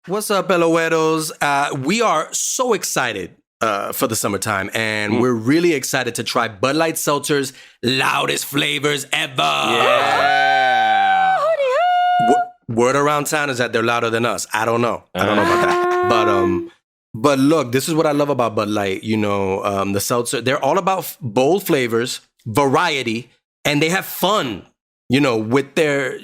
What's up, Eloeros? We are so excited for the summertime, and we're really excited to try Bud Light Seltzer's loudest flavors ever. Yeah. Word around town is that they're louder than us. I don't know about that. But look, this is what I love about Bud Light. You know, the seltzer, they're all about bold flavors, variety, and they have fun, you know, with their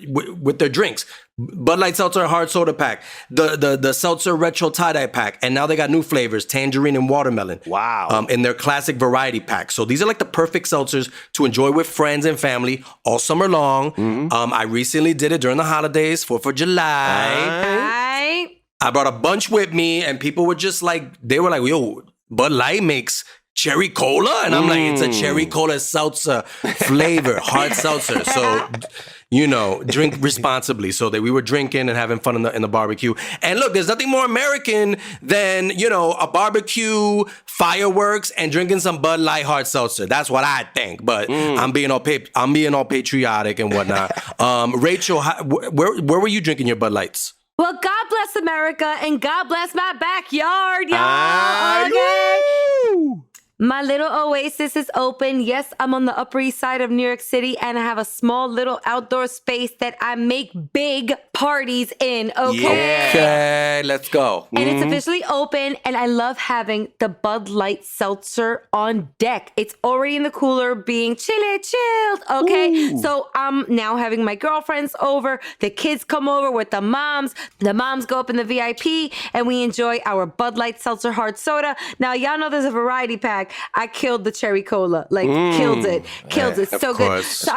drinks. Bud Light Seltzer Hard Soda Pack, the Seltzer Retro Tie-Dye Pack, and now they got new flavors, tangerine and watermelon. Wow. In their classic variety pack. So these are like the perfect seltzers to enjoy with friends and family all summer long. I recently did it during the holidays, 4th of July. I brought a bunch with me, and people were just like, they were like, yo, Bud Light makes cherry cola? And I'm like, it's a cherry cola seltzer flavor, hard seltzer. So, you know, drink responsibly. So that we were drinking and having fun in the barbecue. And look, there's nothing more American than, you know, a barbecue, fireworks, and drinking some Bud Light hard seltzer. That's what I think. But I'm being all patriotic and whatnot. Rachel, where were you drinking your Bud Lights? Well, God bless America and God bless my backyard, y'all. Okay. My little oasis is open. Yes, I'm on the Upper East Side of New York City, and I have a small little outdoor space that I make big parties in, okay? Yeah. Okay, let's go. And it's officially open, and I love having the Bud Light Seltzer on deck. It's already in the cooler being chilled, okay? Ooh. So I'm now having my girlfriends over. The kids come over with the moms. The moms go up in the VIP, and we enjoy our Bud Light Seltzer hard soda. Now, y'all know there's a variety pack. I killed the cherry cola, killed it. So good. So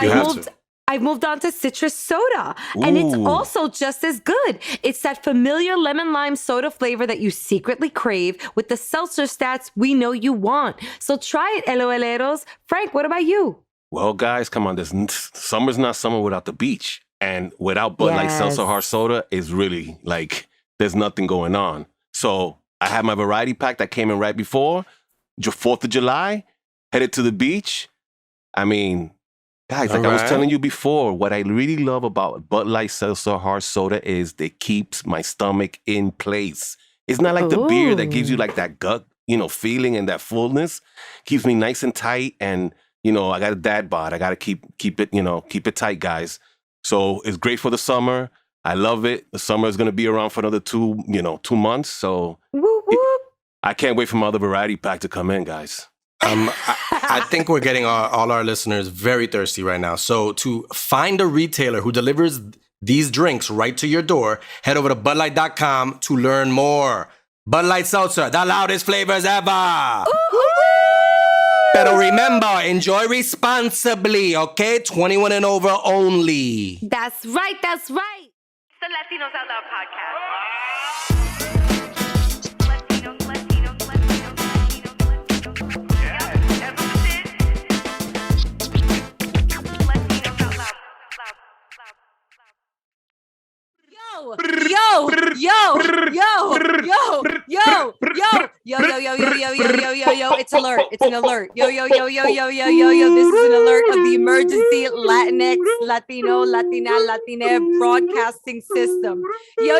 I moved on to citrus soda, and it's also just as good. It's that familiar lemon lime soda flavor that you secretly crave with the seltzer stats we know you want. So try it, LOLeros. Frank, what about you? Well, guys, come on. Summer's not summer without the beach, and without Bud Light Seltzer Hard Soda is really like there's nothing going on. So I had my variety pack that came in right before 4th of July, headed to the beach. I mean, guys, like I was telling you before, what I really love about Bud Light Seltzer Hard Soda is it keeps my stomach in place. It's not like the beer that gives you like that gut, you know, feeling and that fullness. Keeps me nice and tight, and you know, I got a dad bod. I got to keep it, you know, keep it tight, guys. So it's great for the summer. I love it. The summer is going to be around for another 2 months. So I can't wait for my other variety pack to come in, guys. I think we're getting all our listeners very thirsty right now. So to find a retailer who delivers these drinks right to your door, head over to budlight.com to learn more. Bud Light Seltzer, the loudest flavors ever. But remember, enjoy responsibly, okay? 21 and over only. That's right. It's the Latinos Out Loud podcast. Yo, it's alert. It's an alert. Yo. This is an alert of the emergency Latinx, Latino, Latina, Latine broadcasting system. Yo.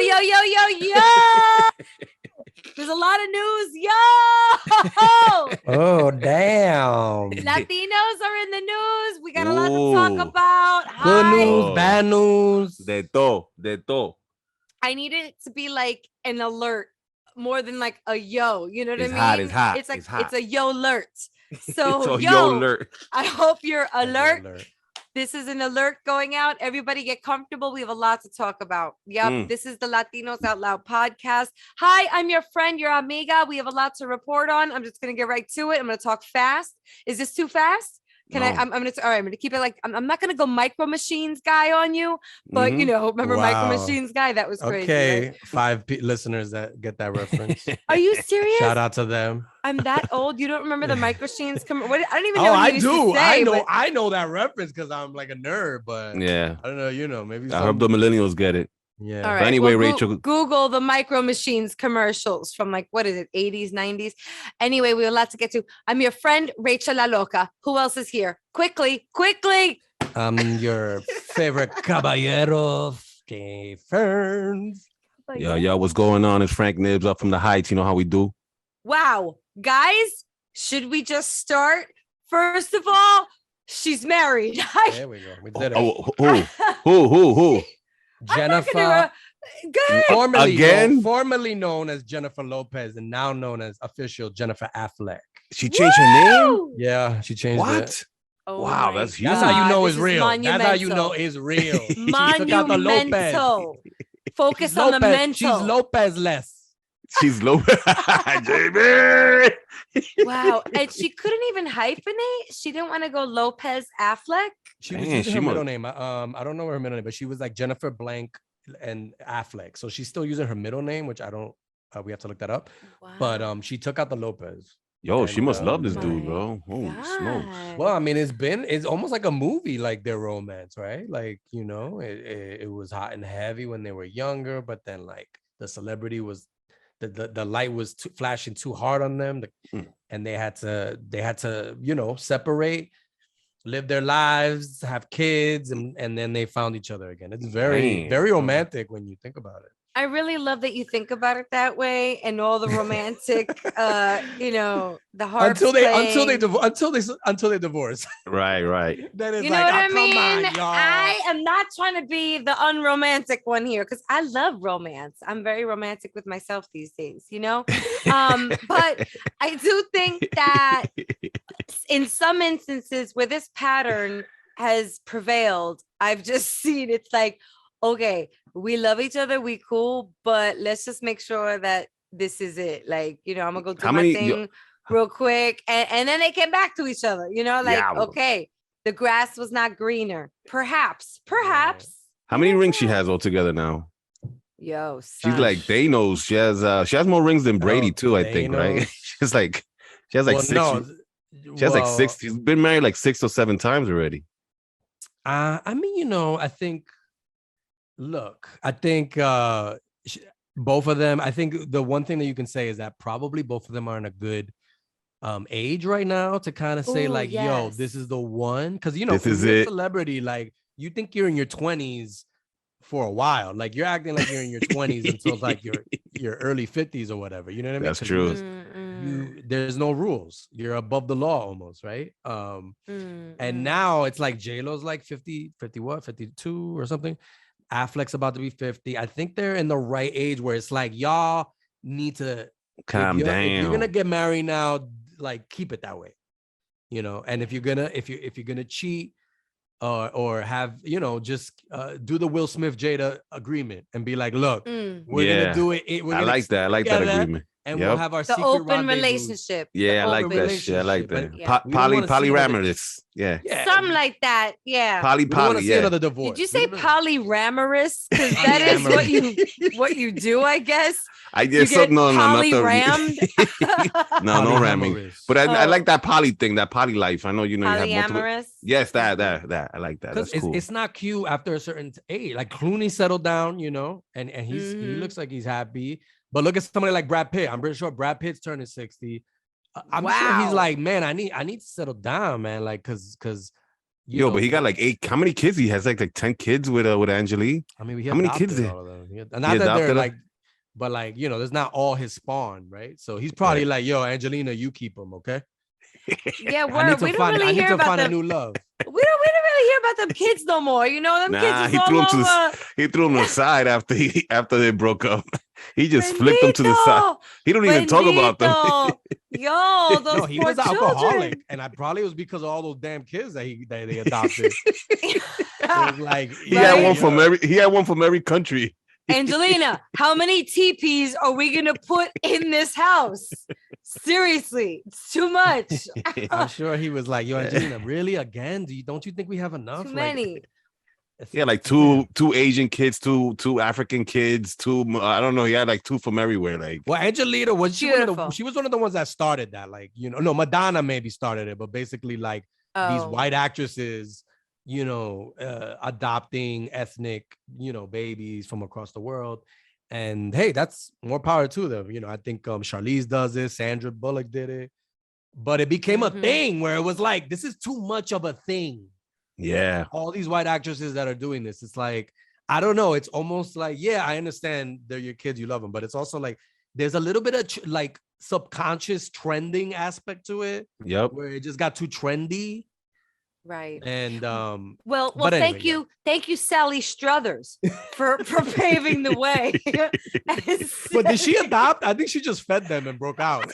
There's a lot of news. Yo! Oh, damn. Latinos are in the news. We got a lot to talk about. Good news, bad news. De todo. I need it to be like an alert more than like a yo. You know what I mean? It's hot. It's like it's a yo alert. So yo alert. I hope you're alert. This is an alert going out. Everybody get comfortable. We have a lot to talk about. Yep. This is the Latinos Out Loud podcast. Hi, I'm your friend, your amiga. We have a lot to report on. I'm just going to get right to it. I'm going to talk fast. Is this too fast? I'm going to keep it like, I'm not going to go Micro Machines guy on you, but you know, remember Micro Machines guy? That was crazy. Okay. Right? 5 listeners that get that reference. Are you serious? Shout out to them. I'm that old. You don't remember the Micro Machines? I don't even know what I do. I know that reference because I'm like a nerd, but yeah, I don't know, you know, maybe I hope the millennials get it. Yeah. All right. But anyway, well, Rachel, Google the Micro Machines commercials from like, what is it, 80s, 90s? Anyway, we have a lot to get to. I'm your friend, Rachel La Loca. Who else is here? Quickly. I'm your favorite caballero, Ferns. But Yo, what's going on? It's Frank Nibs up from the Heights. You know how we do. Wow, guys, should we just start? First of all, she's married. There we go. We did it. Who? Jennifer. Formerly known as Jennifer Lopez and now known as official Jennifer Affleck. She changed her name? Yeah, she changed it. Oh wow, that's huge. That's how you know it's This is real. That's how monumental. you know it's real. Monumental. She took out the Lopez. Focus on the mental. She's Lopez-less. She's Lopez. JB. Wow. And she couldn't even hyphenate. She didn't want to go Lopez Affleck. She was using her middle name. I don't know her middle name, but she was like Jennifer Blank and Affleck. So she's still using her middle name, which I don't. We have to look that up. Wow. But she took out the Lopez. Yo, she must love this dude, bro. Holy smokes. Well, I mean, it's almost like a movie, like their romance, right? Like, you know, it was hot and heavy when they were younger, but then like the celebrity was the light was flashing too hard on them, and they had to, you know, separate, live their lives, have kids, and then they found each other again. It's very romantic when you think about it. I really love that you think about it that way, and all the romantic, you know, the harps until they divorce. Right. Then it's you know like, what I come mean? on, y'all. I am not trying to be the unromantic one here because I love romance. I'm very romantic with myself these days, you know. But I do think that in some instances where this pattern has prevailed, I've just seen it's like, okay, we love each other, we cool, but let's just make sure that this is it. Like, you know, I'm gonna go do my thing real quick, and then they came back to each other. You know, like, okay, the grass was not greener. Perhaps. How many rings she has altogether now? Yo, she's like Thanos. She has more rings than Brady too. I think, right? she has like six. She has like six. She's been married like 6 or 7 times already. I mean, you know, I think. Look, I think both of them. I think the one thing that you can say is that probably both of them are in a good age right now to kind of say like, yo, this is the one. Because, you know, this is you're it. A celebrity, like, you think you're in your 20s for a while. Like, you're acting like you're in your 20s until like your early 50s or whatever. You know what I mean? That's true. There's no rules. You're above the law almost, right? And now it's like J-Lo's like 50 what? 52 or something. Affleck's about to be 50. I think they're in the right age where it's like, y'all need to calm down. If you're gonna get married now, like, keep it that way, you know. And if you're gonna cheat or have, you know, just do the Will Smith Jada agreement and be like, look, we're gonna do it. I like that agreement. And we'll have our the secret open rendezvous. relationship. Yeah, I like that shit. I like that. Yeah. Polyramorous. Yeah. Something like that. Yeah. Poly. Yeah. Another divorce. Did you say polyramorous? Because that is what you do, I guess. I guess so. No, polyrammed. No ramming. But I like that poly thing, that poly life. I know you have multiple. Yes, that. I like that. That's cool. It's not cute after a certain age. Like Clooney settled down, you know, and he looks like he's happy. But look at somebody like Brad Pitt. I'm pretty sure Brad Pitt's turning 60. I'm sure he's like, man, I need to settle down, man. Like, cause yo, but he got like 8. How many kids he has? Like 10 kids with Angelique. I mean, how many kids? Not that they're like, but like, you know, there's not all his spawn, right? So he's probably like, yo, Angelina, you keep him, okay? Yeah, we don't really hear about a new love. We don't really hear about them kids no more. You know, them kids. He threw him aside after they broke up. He just flipped them to the side. He don't even talk about them. Yo, those he was an alcoholic, and I probably was because of all those damn kids that they adopted. Was like he had one from every country. Angelina, how many teepees are we gonna put in this house? Seriously, it's too much. I'm sure he was like, yo, Angelina, really? Again? Don't you think we have enough? Too many. Like two Asian kids, two African kids, I don't know. He had like 2 from everywhere. Like, well, Angelina was she was one of the ones that started that. Like, you know, no, Madonna maybe started it, but basically like these white actresses, you know, adopting ethnic, you know, babies from across the world. And hey, that's more power to them. You know, I think Charlize does it. Sandra Bullock did it. But it became a thing where it was like, this is too much of a thing. Yeah. All these white actresses that are doing this. It's like, I don't know. It's almost like, yeah, I understand they're your kids, you love them, but it's also like there's a little bit of like subconscious trending aspect to it. Yep. Where it just got too trendy. Right. And well, but anyway, thank you, Sally Struthers, for paving the way. But did she adopt? I think she just fed them and broke out.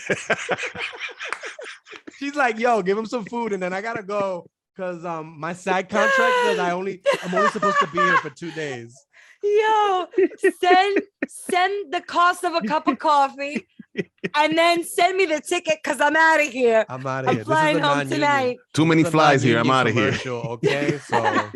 She's like, yo, give them some food, and then I gotta go because my SAG contract says I'm only supposed to be here for 2 days. Yo, send the cost of a cup of coffee, and then send me the ticket because I'm out of here. I'm out of here. I'm flying home tonight. Too many flies here. I'm out of here. Okay, so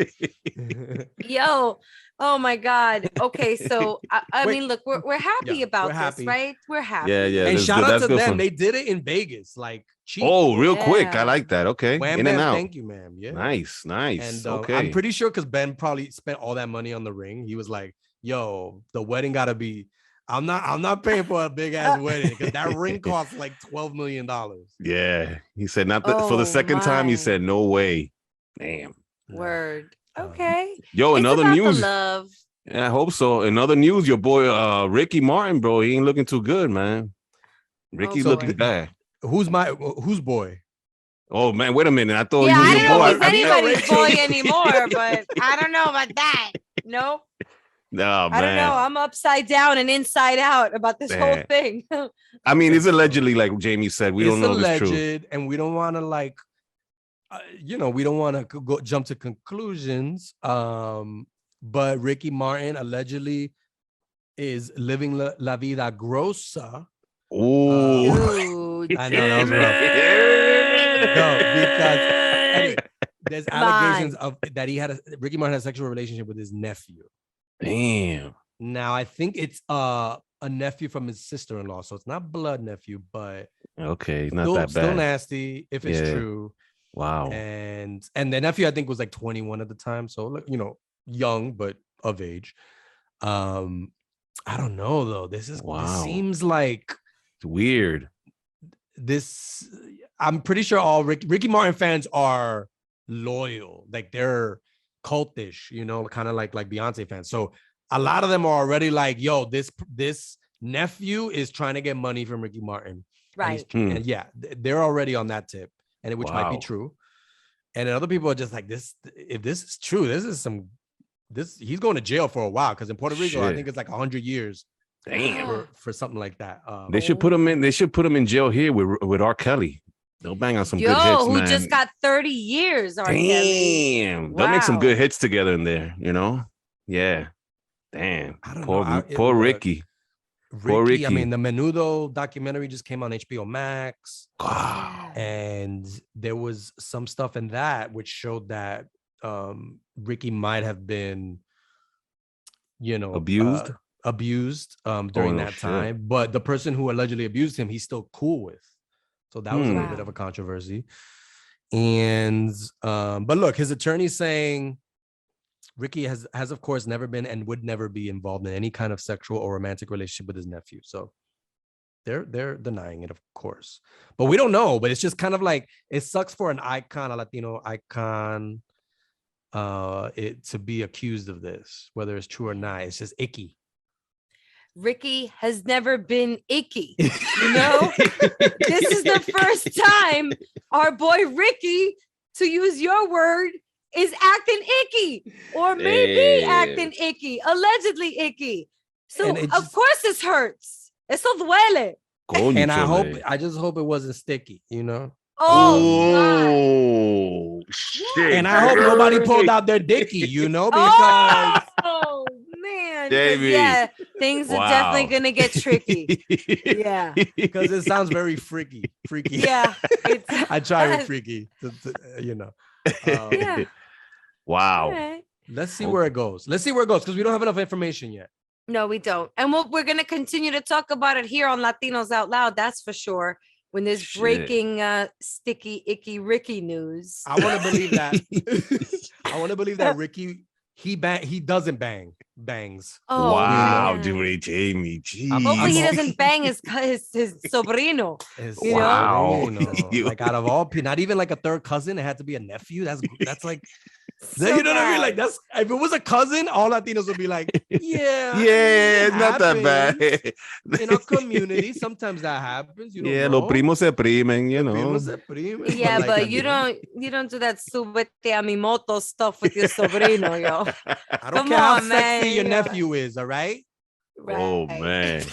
yo, oh my God. Okay, so I mean, look, we're happy about this, right? We're happy. Yeah. And shout out to them. Fun. They did it in Vegas, like cheap. Oh, real quick. I like that. Okay, Wham, in and out. Thank you, ma'am. Yeah, nice. And okay, I'm pretty sure because Ben probably spent all that money on the ring. He was like, "Yo, the wedding gotta be." I'm not paying for a big ass wedding because that ring costs like $12 million. Yeah, he said for the second time. He said no way. Damn. Word. Okay. Yo, in other news. Love. Yeah, I hope so. In other news, your boy Ricky Martin, bro, he ain't looking too good, man. Ricky looking bad. Who's boy? Oh man, wait a minute. I thought you were your boy. I don't know if he's anybody's boy anymore, but I don't know about that. Nope. No, man. I don't know. I'm upside down and inside out about this whole thing. I mean, it's allegedly, like Jamie said. We don't know if it's true. And we don't want to like, we don't want to go jump to conclusions. But Ricky Martin allegedly is living la vida grossa. Oh, I know that was rough. No, because there's allegations of that Ricky Martin had a sexual relationship with his nephew. Damn. Now I think it's a nephew from his sister-in-law, so it's not blood nephew, but okay, not that bad. Still nasty if it's true. Wow. And the nephew I think was like 21 at the time, so young but of age. I don't know though. This seems like it's weird. I'm pretty sure all Ricky Martin fans are loyal, like they're cultish, kind of like Beyonce fans. So a lot of them are already like, yo, this nephew is trying to get money from Ricky Martin. Right. And yeah, they're already on that tip, and which might be true. And then other people are just like, if this is true, he's going to jail for a while, because in Puerto Rico, I think it's like 100 years. Damn. For something like that. They should put him in jail here with R. Kelly. They'll bang on some good hits, who man. just got 30 years, R. Kelly. Damn. They'll make some good hits together in there, Yeah. Damn. Poor Ricky. Poor Ricky. I mean, the Menudo documentary just came on HBO Max. Wow. And there was some stuff in that which showed that Ricky might have been, abused during that time. But the person who allegedly abused him, he's still cool with. So that was a little bit of a controversy. And but look, his attorney's saying Ricky has of course never been and would never be involved in any kind of sexual or romantic relationship with his nephew. So they're denying it, of course. But we don't know. But it's just kind of like, it sucks for an icon, a Latino icon, to be accused of this, whether it's true or not. It's just icky. Ricky has never been icky, This is the first time our boy Ricky, to use your word, is acting icky, or maybe acting icky, allegedly icky. So of course this hurts. Eso duele. And I just hope it wasn't sticky, Oh, shit. And I hope nobody pulled out their dicky, because oh man, Davey. Yeah, things are definitely gonna get tricky. Yeah, because it sounds very freaky. Yeah, I try with freaky, yeah. Wow. Okay. Let's see where it goes. Because we don't have enough information yet. No, we don't, and we're gonna continue to talk about it here on Latinos Out Loud. That's for sure. When there's breaking sticky, icky Ricky news. I want to believe that. I want to believe that Ricky, he doesn't bangs. Oh, wow, dude, Jamie. Hopefully he doesn't bang his sobrino. Wow. Like out of all people, not even like a third cousin. It had to be a nephew. That's like So you know what I mean? bad. Like that's if it was a cousin, all Latinos would be like, yeah, Yeah, it's not that happens bad. in our community. Sometimes that happens. You don't Yeah, know. los primos se primen, you The know. primos se primen, Yeah, like, but you don't do that subete a mi moto stuff with your sobrino, yo. I don't Come care how on, sexy man. your Yeah. nephew is. All right. Oh Right. man.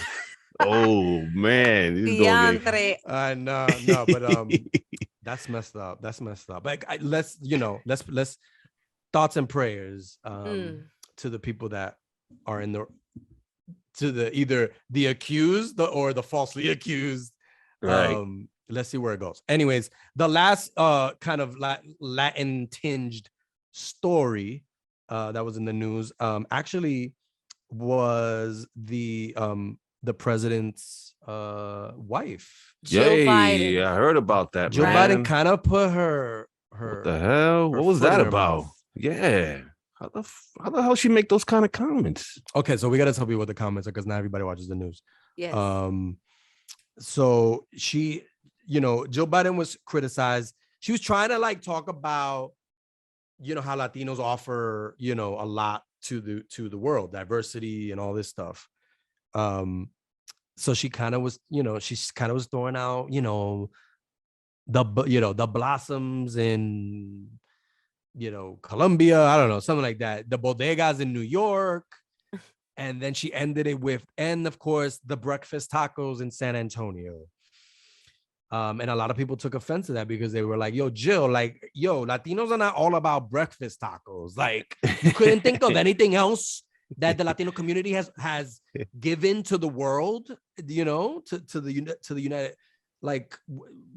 Oh man. This is gonna Diantre. No, but get that's messed up. That's messed up. Like, let's thoughts and prayers to the people that are in the either the accused or the falsely accused. right. Let's see where it goes. Anyways, the last kind of Latin tinged story that was in the news actually was the president's wife. Joe Biden. I heard about that. Joe man. Biden kind of put her What the hell? her What was foot that in her about? mouth. Yeah. How the hell she make those kind of comments? Okay, so we got to tell people what the comments are because not everybody watches the news. Yes. So she, Joe Biden was criticized. She was trying to like talk about, how Latinos offer, a lot to the world, diversity and all this stuff. So she kind of was, was throwing out, the blossoms in, Colombia, I don't know, something like that. The bodegas in New York. And then she ended it with, and of course, the breakfast tacos in San Antonio. And a lot of people took offense to that because they were like, yo, Jill, Latinos are not all about breakfast tacos. Like, you couldn't think of anything else that the Latino community has given to the world, to the United, like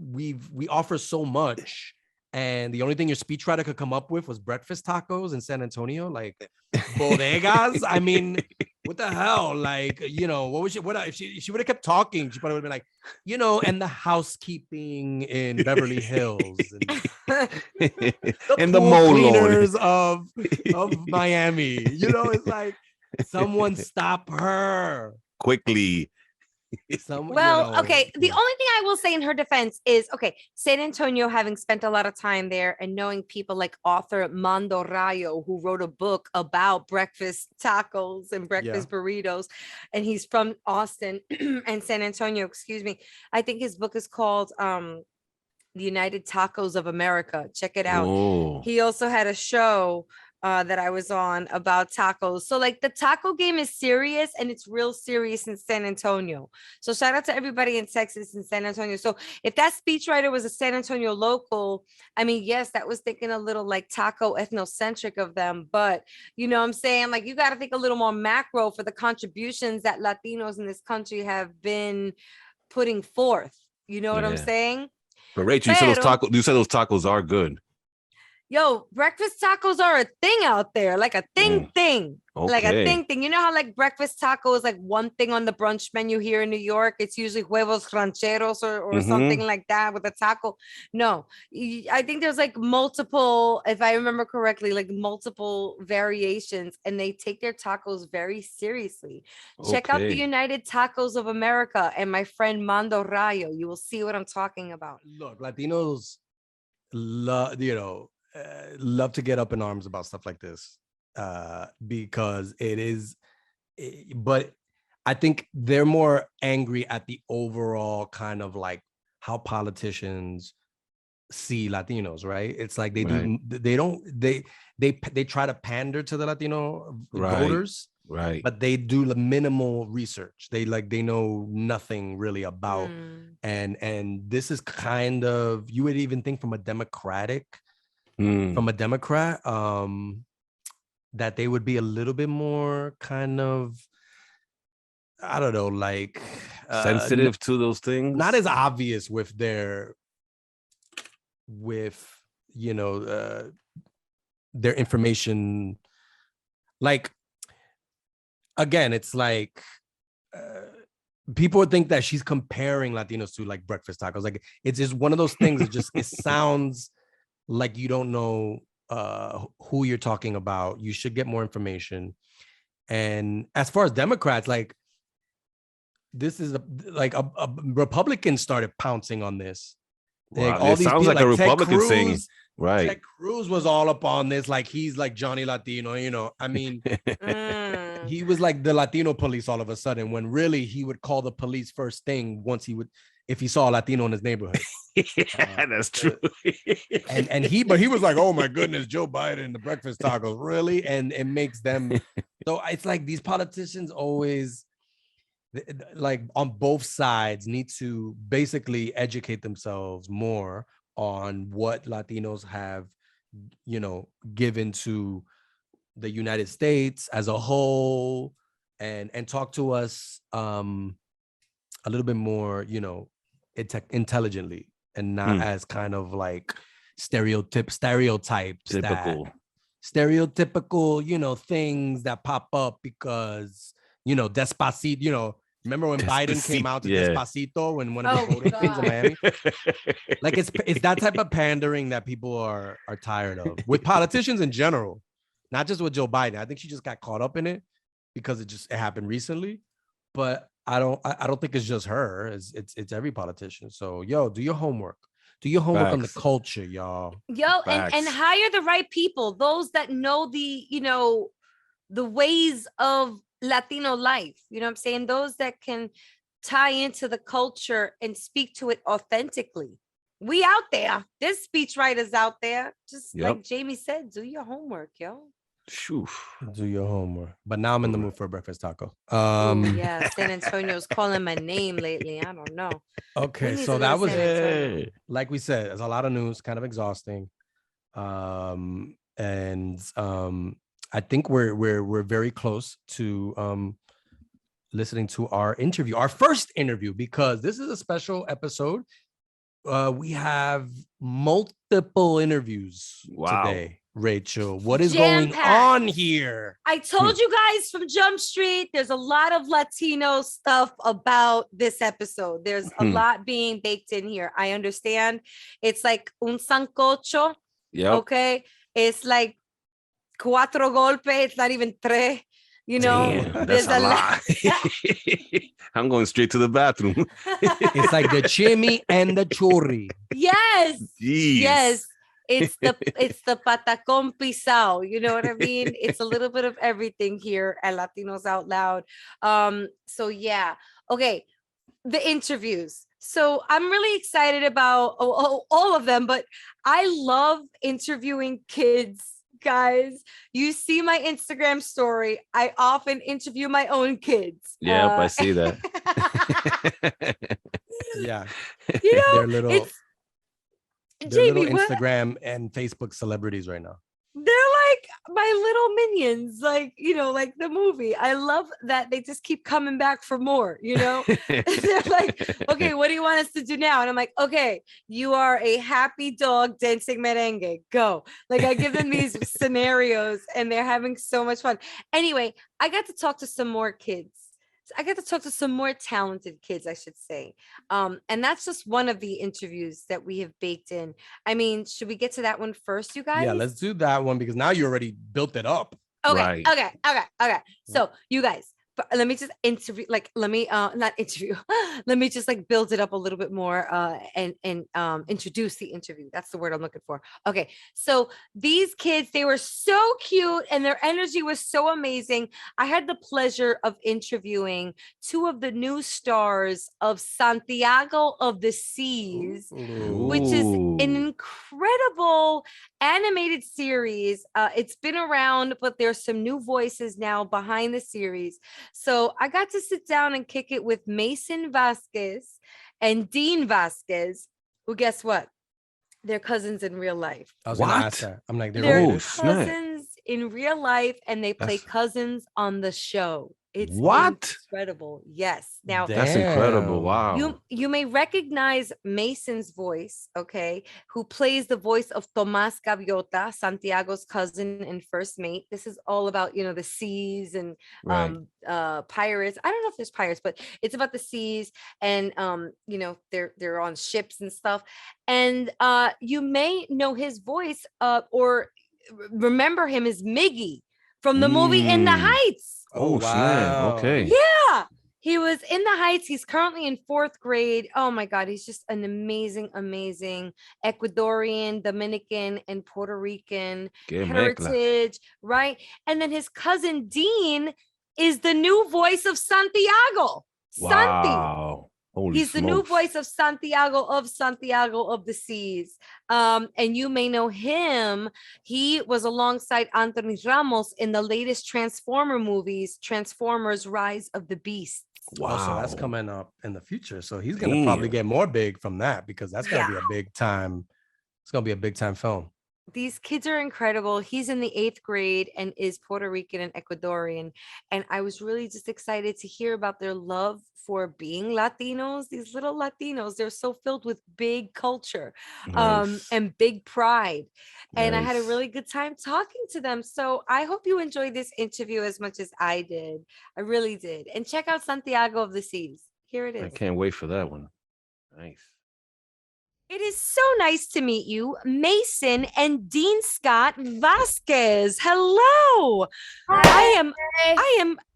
we offer so much. And the only thing your speechwriter could come up with was breakfast tacos in San Antonio, like bodegas. I mean, what the hell? Like, what was if she would have kept talking, she probably would have been like, and the housekeeping in Beverly Hills and the pool mole cleaners of Miami. It's like someone stop her quickly. Okay. The only thing I will say in her defense is, okay, San Antonio, having spent a lot of time there and knowing people like author Mando Rayo, who wrote a book about breakfast tacos and breakfast burritos, and he's from Austin and San Antonio, excuse me. I think his book is called The United Tacos of America. Check it out. Oh. He also had a show that I was on about tacos. So like the taco game is serious, and it's real serious in San Antonio. So shout out to everybody in Texas and San Antonio. So if that speechwriter was a San Antonio local, I mean, yes, that was thinking a little like taco ethnocentric of them, but what I'm saying, like, you got to think a little more macro for the contributions that Latinos in this country have been putting forth. You know what I'm saying? But Rachel, you said those tacos are good. Yo, breakfast tacos are a thing out there, like a thing. Okay. Like a thing. You know how like breakfast taco is like one thing on the brunch menu here in New York? It's usually huevos rancheros or something like that with a taco. No, I think there's like multiple, if I remember correctly, like multiple variations, and they take their tacos very seriously. Check out the United Tacos of America and my friend Mando Rayo. You will see what I'm talking about. Look, Latinos love to get up in arms about stuff like this because but I think they're more angry at the overall kind of like how politicians see Latinos, right? It's like they try to pander to the Latino voters, right? But they do the minimal research. They know nothing really about, and this is kind of, you would even think from a Democrat, that they would be a little bit more kind of, I don't know, like sensitive to those things. Not as obvious with their information. Like, again, it's like people would think that she's comparing Latinos to like breakfast tacos. Like, it's just one of those things. It sounds like you don't know who you're talking about. You should get more information. And as far as Democrats, like, this is a Republican started pouncing on this. Wow, like, all it these sounds people, like a Republican thing. Right. Ted Cruz was all up on this, like he's like Johnny Latino, I mean, he was like the Latino police all of a sudden, when really he would call the police first thing if he saw a Latino in his neighborhood. Yeah, that's true. and he was like, oh my goodness, Joe Biden, the breakfast tacos, really? And it makes them, so it's like these politicians always, like on both sides, need to basically educate themselves more on what Latinos have, given to the United States as a whole, and talk to us a little bit more, intelligently, and not as kind of like stereotypes, stereotypical, things that pop up because, Despacito, remember when Biden came out to Despacito when one of the voting things in Miami? Like it's that type of pandering that people are tired of with politicians in general, not just with Joe Biden. I think she just got caught up in it because it happened recently, but I don't think it's just her. It's every politician. So do your homework. Do your homework on the culture, y'all. And hire the right people, those that know the ways of Latino life. You know what I'm saying? Those that can tie into the culture and speak to it authentically. We out there. There's speechwriters out there. Just like Jamie said, do your homework, yo. Do your homework. But now I'm in the mood for a breakfast taco. Yeah, San Antonio's calling my name lately. I don't know. Okay, so that was, like we said, there's a lot of news, kind of exhausting. And I think we're very close to listening to our first interview, because this is a special episode. We have multiple interviews today. Rachel, what is going on here? I told you guys from Jump Street, there's a lot of Latino stuff about this episode. There's a lot being baked in here. I understand. It's like un sancocho. Okay. It's like cuatro golpe. It's not even tres. Damn, there's a lot. I'm going straight to the bathroom. It's like the chimmy and the churri. Yes. Jeez. Yes. It's the patacon pisao. You know what I mean? It's a little bit of everything here at Latinos Out Loud. So yeah. Okay. The interviews. So I'm really excited about all of them, but I love interviewing kids. Guys, you see my Instagram story. I often interview my own kids. Yep, I see that. Yeah. They're little Instagram and Facebook celebrities right now. They're like my little minions, like the movie. I love that they just keep coming back for more, They're like, okay, what do you want us to do now? And I'm like, okay, you are a happy dog dancing merengue, go. Like I give them these scenarios and they're having so much fun. Anyway, I got to talk to some more kids. I get to talk to some more talented kids, I should say. And that's just one of the interviews that we have baked in. I mean, should we get to that one first, you guys? Yeah, let's do that one, because now you already built it up. Okay, right. Okay. So you guys, let me just interview, let me just build it up a little bit more and introduce the interview. That's the word I'm looking for. Okay, so these kids, they were so cute and their energy was so amazing. I had the pleasure of interviewing two of the new stars of Santiago of the Seas, which is an incredible animated series. It's been around, but there's some new voices now behind the series. So I got to sit down and kick it with Mason Vazquez and Dean Vazquez, who, guess what? They're cousins in real life. I was gonna ask that. I'm like, they're cousins in real life, and they play cousins on the show. It's incredible. Yes. Now that's incredible. Wow. You may recognize Mason's voice, okay, who plays the voice of Tomás Gaviota, Santiago's cousin and first mate. This is all about, the seas and pirates. I don't know if there's pirates, but it's about the seas and they're on ships and stuff. And you may know his voice or remember him as Miggy from the movie In the Heights. Oh, wow. Okay. Yeah. He was in the Heights. He's currently in 4th grade. Oh my God, he's just an amazing, amazing Ecuadorian, Dominican, and Puerto Rican Que mezcla. heritage, right? And then his cousin Dean is the new voice of Santiago. Santi. Wow. Holy He's the new smokes. voice of Santiago of the Seas. And you may know him. He was alongside Anthony Ramos in the latest Transformer movies, Transformers Rise of the Beast. Wow. So that's coming up in the future. So he's going to probably get more big from that, because that's going to be a big time. It's going to be a big time film. These kids are incredible. He's in the 8th grade and is Puerto Rican and Ecuadorian. And I was really just excited to hear about their love for being Latinos. These little Latinos, they're so filled with big culture and big pride. And I had a really good time talking to them. So I hope you enjoyed this interview as much as I did. I really did. And check out Santiago of the Seas. Here it is. I can't wait for that one. Nice. It is so nice to meet you, Mason and Dean Scott Vazquez. Hello. Hi.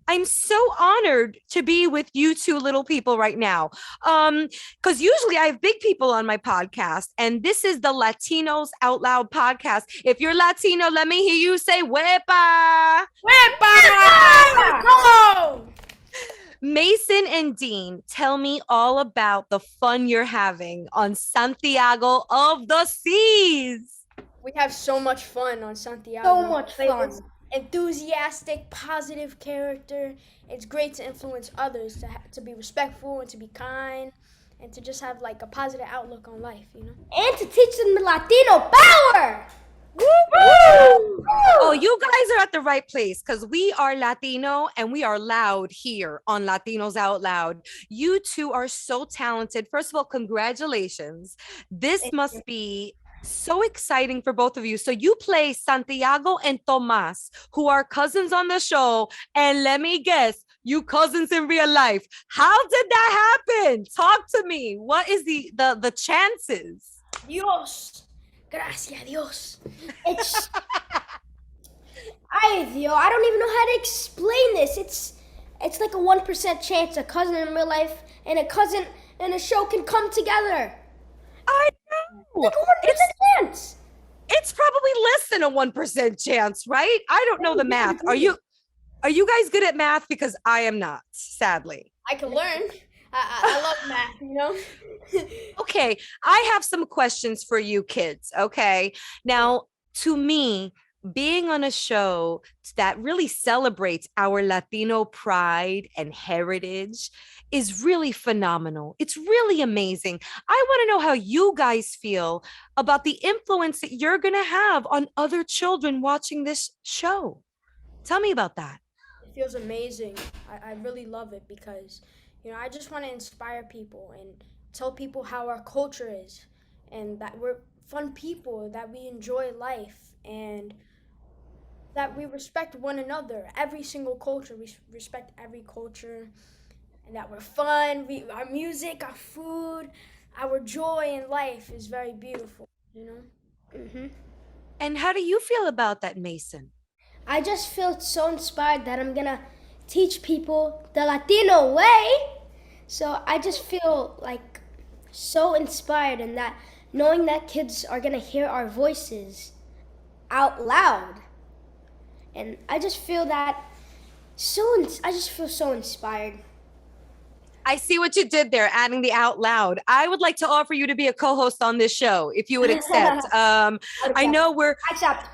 I'm so honored to be with you two little people right now. Because usually I have big people on my podcast, and this is the Latinos Out Loud podcast. If you're Latino, let me hear you say "Wepa." Wepa! Go! Mason and Dean, tell me all about the fun you're having on Santiago of the Seas. We have so much fun on Santiago. So much fun. It's enthusiastic, positive character. It's great to influence others, to be respectful and to be kind, and to just have like a positive outlook on life, you know? And to teach them the Latino power! Woo! Oh, you guys are at the right place, because we are Latino and we are loud here on Latinos Out Loud. You two are so talented. First of all, congratulations. This must be so exciting for both of you. So you play Santiago and Tomas, who are cousins on the show. And let me guess, you cousins in real life. How did that happen? Talk to me. What is the chances? Dios. Gracias, Dios. It's... I don't even know how to explain this. It's like a 1% chance a cousin in real life and a cousin in a show can come together. I know. Like a 1% chance. It's probably less than a 1% chance, right? I don't know the math. Are you guys good at math? Because I am not, sadly. I can learn. I love math, you know? Okay, I have some questions for you kids, okay? Now, to me, being on a show that really celebrates our Latino pride and heritage is really phenomenal. It's really amazing. I want to know how you guys feel about the influence that you're going to have on other children watching this show. Tell me about that. It feels amazing. I really love it because, you know, I just want to inspire people and tell people how our culture is and that we're fun people, that we enjoy life, and that we respect one another. Every single culture, we respect every culture, and that we're fun. Our music, our food, our joy in life is very beautiful, you know? Mm-hmm. And how do you feel about that, Mason? I just feel so inspired that I'm gonna teach people the Latino way. So I just feel like so inspired, and that knowing that kids are gonna hear our voices out loud. And I just feel that I just feel so inspired. I see what you did there, adding the out loud. I would like to offer you to be a co-host on this show, if you would accept. I know we're... Accept.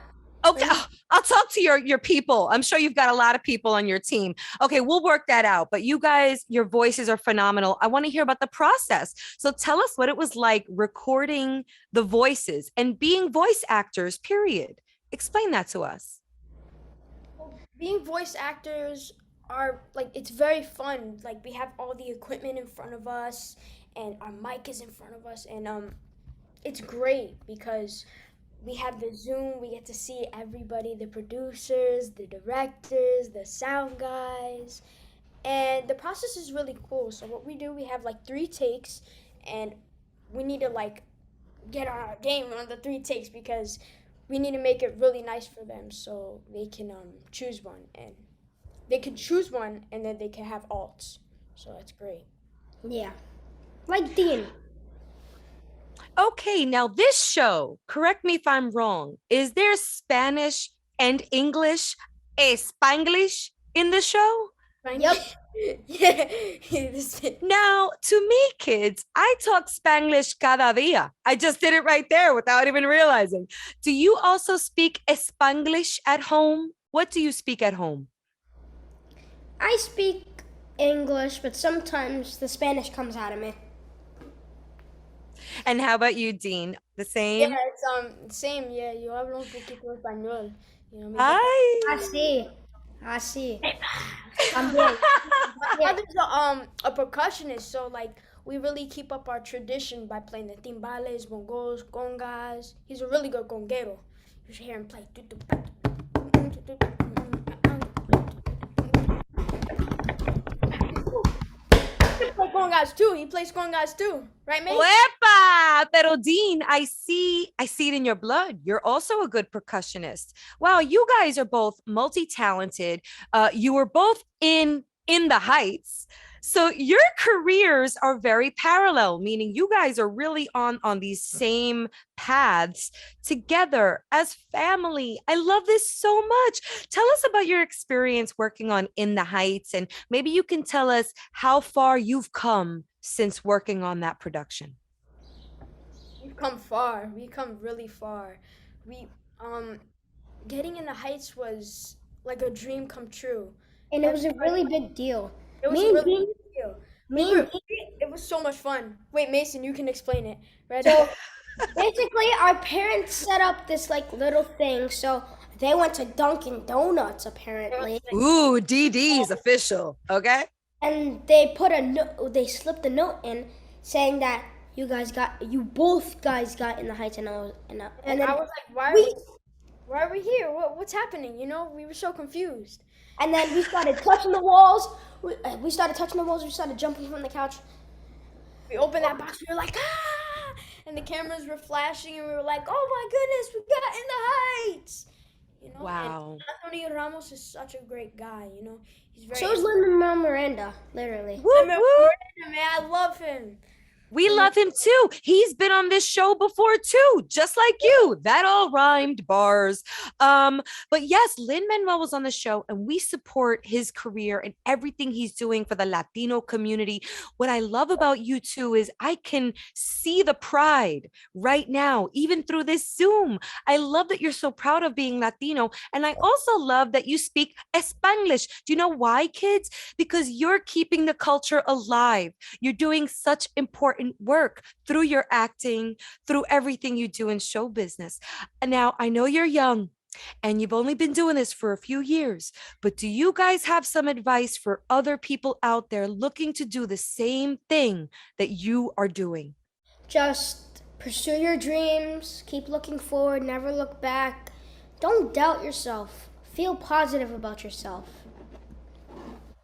Okay, I'll talk to your people. I'm sure you've got a lot of people on your team. Okay, we'll work that out. But you guys, your voices are phenomenal. I want to hear about the process. So tell us what it was like recording the voices and being voice actors, period. Explain that to us. Being voice actors are like, it's very fun. Like, we have all the equipment in front of us and our mic is in front of us, and it's great because we have the Zoom, we get to see everybody, the producers, the directors, the sound guys, and the process is really cool. So what we do, we have like 3 takes, and we need to like get on our game on the 3 takes because we need to make it really nice for them so they can choose one, and they can choose one and then they can have alts. So that's great. Yeah. Like Dean. Okay, now this show, correct me if I'm wrong, is there Spanish and English, Spanglish in the show? Yep. Yeah. Now, to me, kids, I talk Spanglish cada día. I just did it right there without even realizing. Do you also speak Spanglish at home? What do you speak at home? I speak English, but sometimes the Spanish comes out of me. And how about you, Dean? The Yeah, same? it's same. Yeah, yo hablo un poquito español. You know, Hi. Así. Así. También. my father's a percussionist, so like we really keep up our tradition by playing the timbales, bongos, congas. He's a really good conguero. You should hear him play. He plays congas too. He plays congas too, right, mate? Wepa! Pero Dean, I see it in your blood. You're also a good percussionist. Wow, you guys are both multi-talented. You were both in the Heights. So your careers are very parallel, meaning you guys are really on these same paths together as family. I love this so much. Tell us about your experience working on In the Heights, and maybe you can tell us how far you've come since working on that production. We've come far. We've come really far. We getting in the Heights was like a dream come true. And it was a really big deal. It was Me a and really Dean, big deal. me and It was so much fun. Wait, Mason, you can explain it. Right? So basically, our parents set up this like little thing. So they went to Dunkin' Donuts apparently, Ooh, DD's official. Okay. and they put a note. They slipped a note in saying that you both guys got in the Heights, and and then I was like, why are we here? What's happening? You know, we were so confused. and then we started touching the walls. We started touching the walls. We started jumping from the couch. We opened that box. We were like, ah! And the cameras were flashing, and we were like, oh my goodness, we got in the Heights. You know. Wow. And Anthony Ramos is such a great guy. You know, he's very. So is Lin-Manuel Miranda, literally. Whoop, whoop. Man, I love him. We love him too. He's been on this show before too, just like you. That all rhymed, bars. But yes, Lin-Manuel was on the show, and we support his career and everything he's doing for the Latino community. What I love about you two is I can see the pride right now, even through this Zoom. I love that you're so proud of being Latino. And I also love that you speak Spanglish. Do you know why, kids? Because you're keeping the culture alive. You're doing such important work through your acting, through everything you do in show business. And now I know you're young and you've only been doing this for a few years, but do you guys have some advice for other people out there looking to do the same thing that you are doing? Just pursue your dreams, keep looking forward, never look back. Don't doubt yourself. Feel positive about yourself.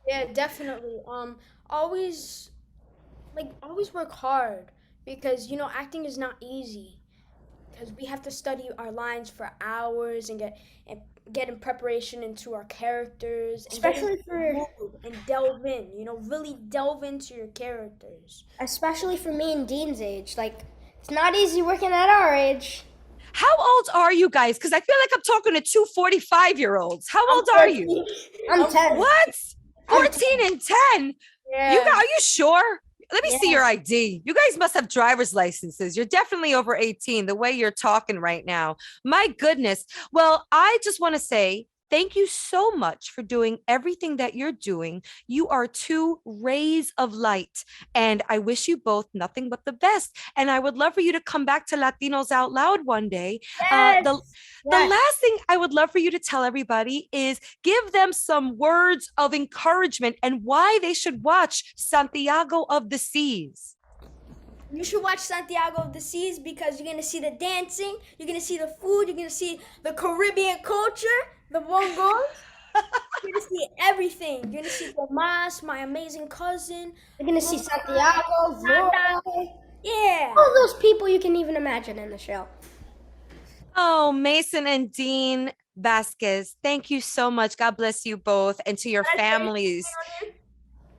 Yeah, definitely. Always work hard because you know acting is not easy because we have to study our lines for hours and get in preparation into our characters and Especially and delve in. You know, really delve into your characters. Especially for me and Dean's age. Like, it's not easy working at our age. How old are you guys? Because I feel like I'm talking to two 45-year-olds. How old are you? I'm 10. What? 14 and 10? Yeah. Are you sure? Let me see your ID. You guys must have driver's licenses. You're definitely over 18, the way you're talking right now. My goodness. Well, I just want to say thank you so much for doing everything that you're doing. You are two rays of light, and I wish you both nothing but the best. And I would love for you to come back to Latinos Out Loud one day. Yes. The last thing I would love for you to tell everybody is give them some words of encouragement and why they should watch Santiago of the Seas. You should watch Santiago of the Seas because you're gonna see the dancing, you're gonna see the food, you're gonna see the Caribbean culture, the bongos. You're gonna see everything. You're gonna see Tomas, my amazing cousin. You're going to see Santiago, Zora, Yeah. all those people you can even imagine in the show. Oh, Mason and Dean Vazquez, thank you so much. God bless you both and to your families.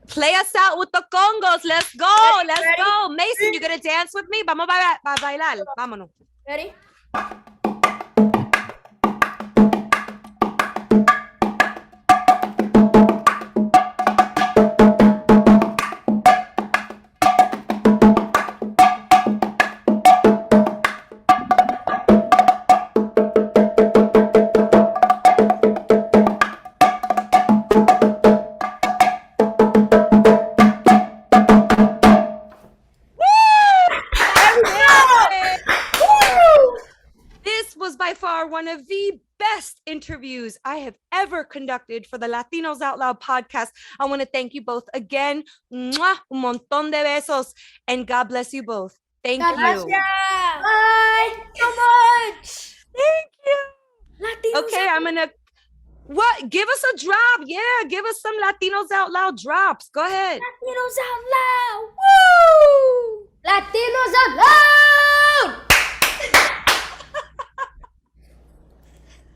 Play us out with the congos. Let's go. Let's go. Mason, you gonna dance with me? Vamos a bailar. Vámonos. Ready? This was by far one of the best interviews I have ever conducted for the Latinos Out Loud podcast. I want to thank you both again. Mwah, un montón de besos. And God bless you both. Thank you. Bye. So much. Thank you. Latinos Okay, I'm going to. What? Give us a drop. Yeah, give us some Latinos Out Loud drops. Go ahead. Latinos out loud. Woo! Latinos out loud.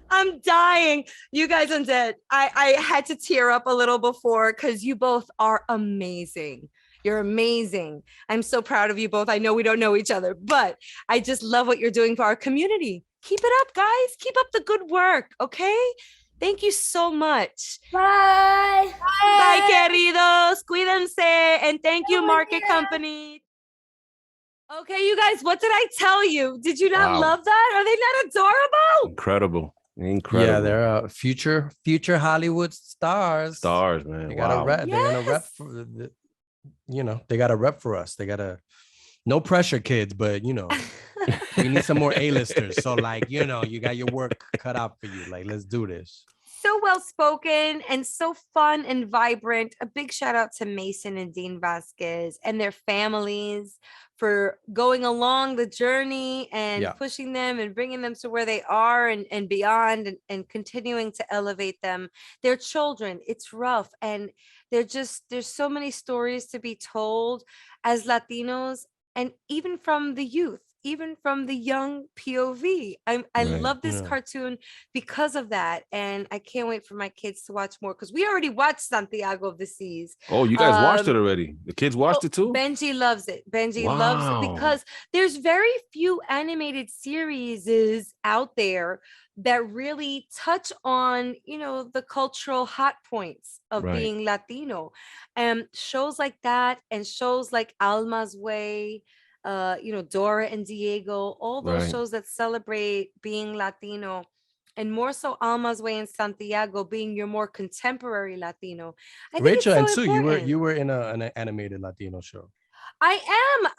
I'm dying. You guys, I'm dead. I had to tear up a little before because you both are amazing. You're amazing. I'm so proud of you both. I know we don't know each other, but I just love what you're doing for our community. Keep it up, guys. Keep up the good work, okay? Thank you so much. Bye. Bye, queridos. Cuídense. And thank you, Market Company. Okay, you guys, what did I tell you? Did you not love that? Are they not adorable? Incredible. Yeah, they're future Hollywood stars. Stars, man. They got a rep. Yes. They're gonna rep for the, they got a rep for us. They got a no pressure, kids, but we need some more A-listers. So you got your work cut out for you. Like, let's do this. So well spoken and so fun and vibrant. A big shout out to Mason and Dean Vazquez and their families for going along the journey and pushing them and bringing them to where they are and beyond and continuing to elevate them. Their children, it's rough. And there's so many stories to be told as Latinos and even from the youth. Even from the young POV. I love this cartoon because of that. And I can't wait for my kids to watch more because we already watched Santiago of the Seas. Oh, you guys watched it already? The kids watched it too? Benji loves it. Benji loves it because there's very few animated series out there that really touch on, the cultural hot points of being Latino. And shows like that and shows like Alma's Way, Dora and Diego, all those shows that celebrate being Latino, and more so Alma's Way and Santiago being your more contemporary Latino. Rachel, and Sue, you were in an animated Latino show. I am.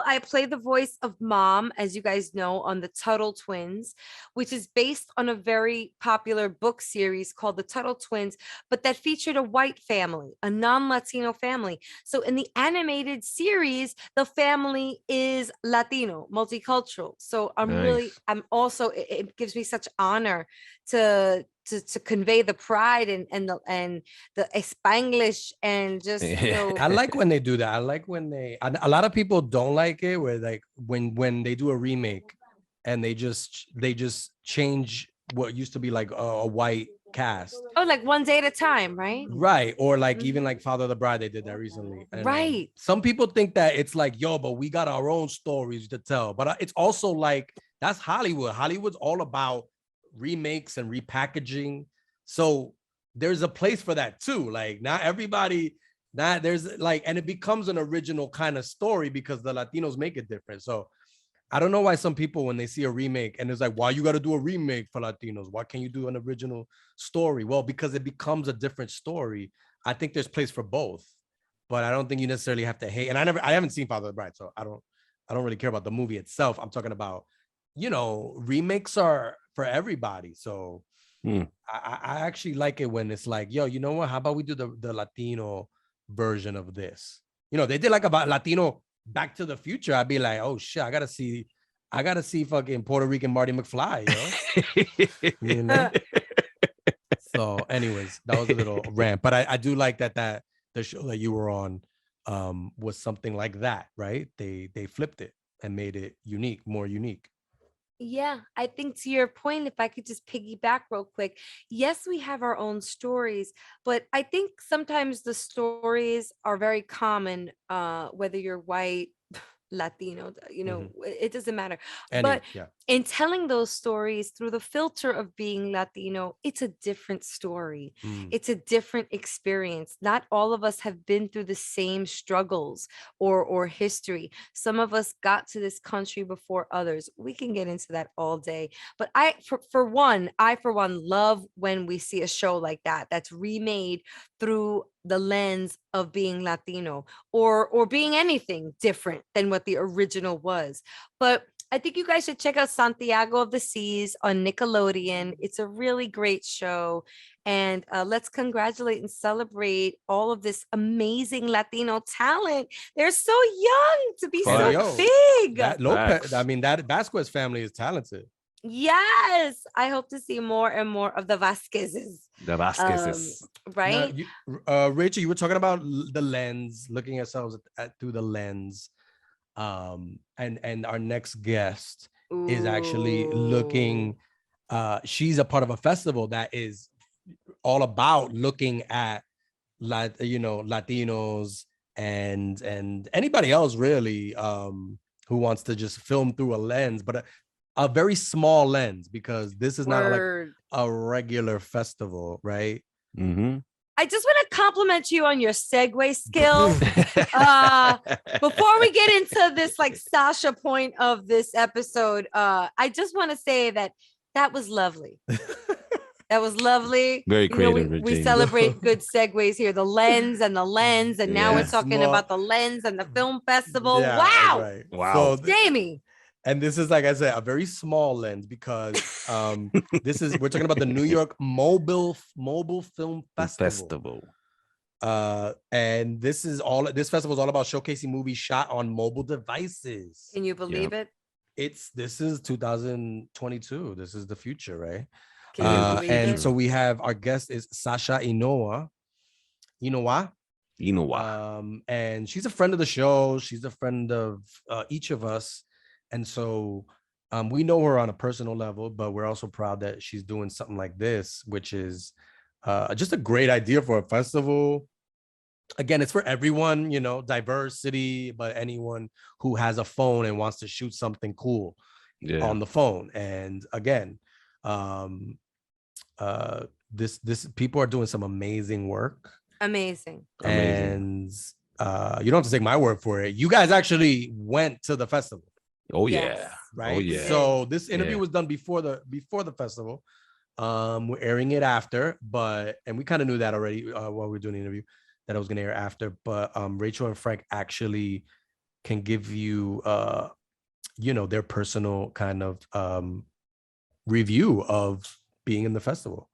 I play the voice of Mom, as you guys know, on the Tuttle Twins, which is based on a very popular book series called The Tuttle Twins, but that featured a white family, a non-Latino family. So in the animated series, the family is Latino, multicultural. So I'm also, it gives me such honor to convey the pride and the Spanglish and just I like when they do that. I like when a lot of people don't like it where like when they do a remake and they just change what used to be like a white cast. Oh, like One Day at a Time, right? Right. Or like even like Father of the Bride, they did that recently. And, right. Some people think that it's like, but we got our own stories to tell. But it's also like, that's Hollywood. Hollywood's all about remakes and repackaging, so there's a place for that too. Like not everybody, there's like, and it becomes an original kind of story because the Latinos make it different. So I don't know why some people, when they see a remake and it's like, why you got to do a remake for Latinos? Why can't you do an original story? Well, because it becomes a different story. I think there's place for both, but I don't think you necessarily have to hate. And I haven't seen Father of the Bride, so I don't really care about the movie itself. I'm talking about, remakes are for everybody. So I actually like it when it's like, you know what? How about we do the Latino version of this? They did like about Latino Back to the Future. I'd be like, oh shit, I gotta see fucking Puerto Rican Marty McFly, So anyways, that was a little rant, but I do like that the show that you were on was something like that, right? They flipped it and made it more unique. Yeah, I think to your point, if I could just piggyback real quick, yes, we have our own stories, but I think sometimes the stories are very common, whether you're white, Latino, Mhm. it doesn't matter. Any, But yeah. in telling those stories through the filter of being Latino, it's a different story. Mm. It's a different experience. Not all of us have been through the same struggles or history. Some of us got to this country before others. We can get into that all day. But I for one love when we see a show like that that's remade through the lens of being Latino or being anything different than what the original was. But I think you guys should check out Santiago of the Seas on Nickelodeon. It's a really great show. And let's congratulate and celebrate all of this amazing Latino talent. They're so young to be And so Facts. big. that Lopez, Facts. I mean, that Vazquez family is talented. Yes. I hope to see more and more of the Vazquezes. The Vazquezes. Now, Right? Rachel, you were talking about the lens, looking ourselves through the lens. And our next guest is actually looking. She's a part of a festival that is all about looking at Latinos and anybody else really who wants to just film through a lens, but a very small lens, because this is not like Word. a regular festival, right? Mm-hmm. I just want to compliment you on your segue skill. Before we get into this like Sasha point of this episode, I just want to say that was lovely. That was lovely. Very creative, We Regina. celebrate good segues here. The lens, and now we're Yeah. talking Small. about the lens and the film festival. Yeah, Wow. right. Wow. So Jamie. and this is, like I said, a very small lens, because we're talking about the New York Mobile Film Festival. And this festival is all about showcasing movies shot on mobile devices. Can you believe it? This is 2022. This is the future, right? Can you believe And it? so we have, our guest is Sasha Inoa. Inoa. And she's a friend of the show. She's a friend of each of us. And so we know her on a personal level, but we're also proud that she's doing something like this, which is just a great idea for a festival. Again, it's for everyone, diversity, but anyone who has a phone and wants to shoot something cool on the phone. And again, this people are doing some amazing work. Amazing. And you don't have to take my word for it. You guys actually went to the festival. Oh Yes. yeah. Right. Oh yeah. So this interview Yeah. was done before the festival. We're airing it after, and we kind of knew that already while we were doing the interview, that I was gonna air after. But Rachel and Frank actually can give you their personal kind of review of being in the festival.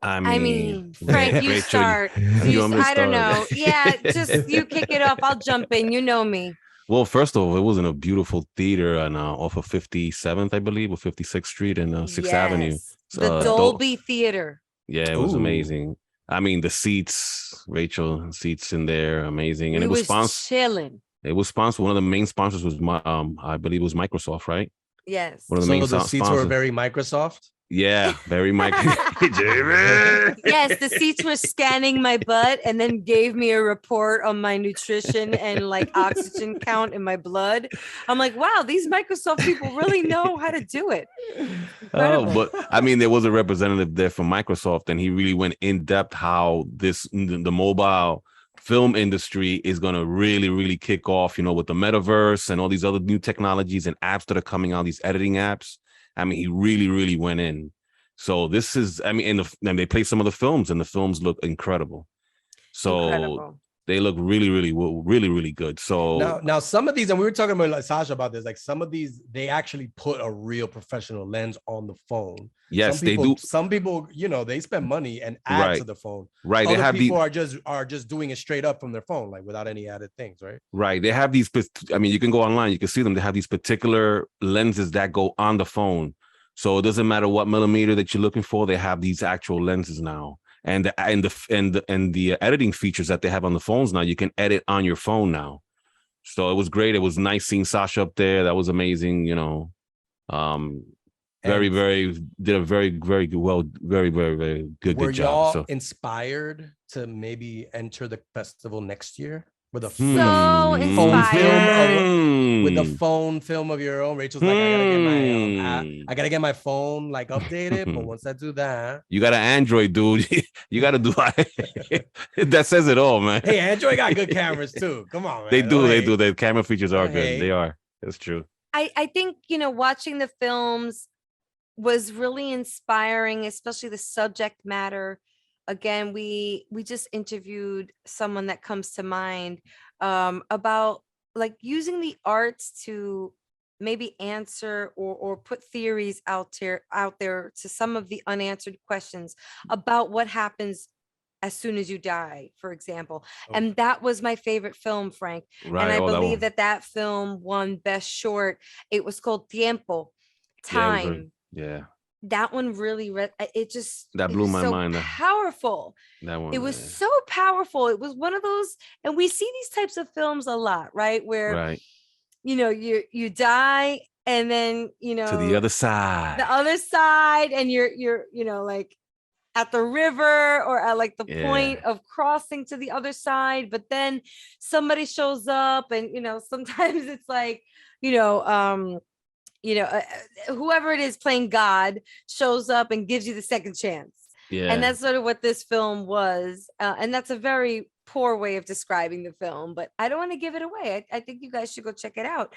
I mean, Frank, you Rachel, start. you want me to I don't start? know. Yeah, just you kick it off. I'll jump in. You know me. Well, first of all, it was in a beautiful theater and off of 57th, I believe, or 56th Street and 6th Avenue. Yes. The Dolby Theater. Yeah, it was Ooh. amazing. I mean, the seats, Rachel, seats in there, amazing. And We it was was sponsored. chilling. It was sponsored. One of the main sponsors was I believe it was Microsoft, right? Yes. One of the So main the seats sponsors. were very Microsoft. Yeah, very Microsoft. Jamie. Yes, the seats were scanning my butt and then gave me a report on my nutrition and like oxygen count in my blood. I'm like, wow, these Microsoft people really know how to do it. Oh, Incredible. but I mean, there was a representative there from Microsoft, and he really went in depth how the mobile film industry is going to really kick off, with the metaverse and all these other new technologies and apps that are coming out, these editing apps. I mean, he really went in. So this is, I mean, and they play some of the films, and the films look incredible. So Incredible. they look really good. So Now some of these, and we were talking about, like, Sasha, about this, like some of these, they actually put a real professional lens on the phone. yes, they do. Some people, they spend money and add Right. to the phone. Right, Other they have people are just doing it straight up from their phone, like without any added things, right? Right. They have these, I mean, you can go online, you can see them. They have these particular lenses that go on the phone. So it doesn't matter what millimeter that you're looking for, they have these actual lenses now. And the editing features that they have on the phones now, you can edit on your phone now. So it was great. It was nice seeing Sasha up there. That was amazing, Very, And very did a very, very good, very, very good were job. y'all So inspired to maybe enter the festival next year with a So inspired. with the phone film of your own? Rachel's like, I gotta get my I gotta get my phone like updated, but once I do that, you got an Android, dude. You got to do that says it all, man. hey, Android got good cameras too. Come on, man. They do. The camera features are Hey. good. They are. That's true. I think, watching the films was really inspiring, especially the subject matter. Again, we just interviewed someone that comes to mind about like using the arts to maybe answer or put theories out there to some of the unanswered questions about what happens as soon as you die, for example. And that was my favorite film, Frank. Right. And I believe that film won Best Short. It was called Tiempo, Time. Yeah. That one really that blew my mind. Powerful. That one. It was so powerful. It was one of those, and we see these types of films a lot, right? Where you die and then to the other side. And you're like at the river or at like the point of crossing to the other side, but then somebody shows up and sometimes it's like whoever it is playing God shows up and gives you the second chance. Yeah. And that's sort of what this film was. And that's a very poor way of describing the film, but I don't want to give it away. I think you guys should go check it out.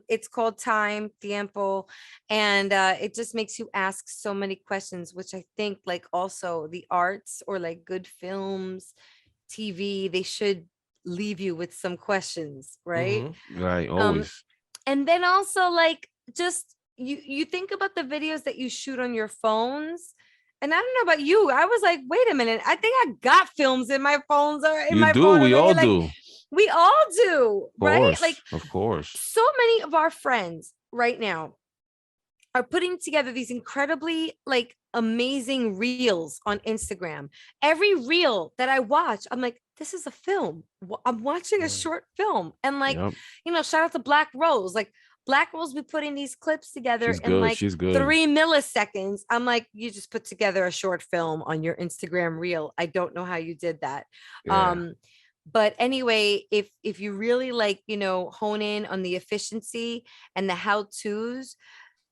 It's called Time, Tiempo, and it just makes you ask so many questions, which I think like also the arts or like good films, TV, they should leave you with some questions, right? Mm-hmm. Right, always. And then also like just you think about the videos that you shoot on your phones. And I don't know about you. I was like, wait a minute. I think I got films in my phones or in my phone. We all do. We all do, right? Like, of course. So many of our friends right now are putting together these incredibly like amazing reels on Instagram. Every reel that I watch, I'm like, this is a film. I'm watching a short film. And like, shout out to Black Rose. Like, Black Rose be putting these clips together in like 3 milliseconds. I'm like, you just put together a short film on your Instagram reel. I don't know how you did that. Yeah. But anyway, if you really like, hone in on the efficiency and the how-tos,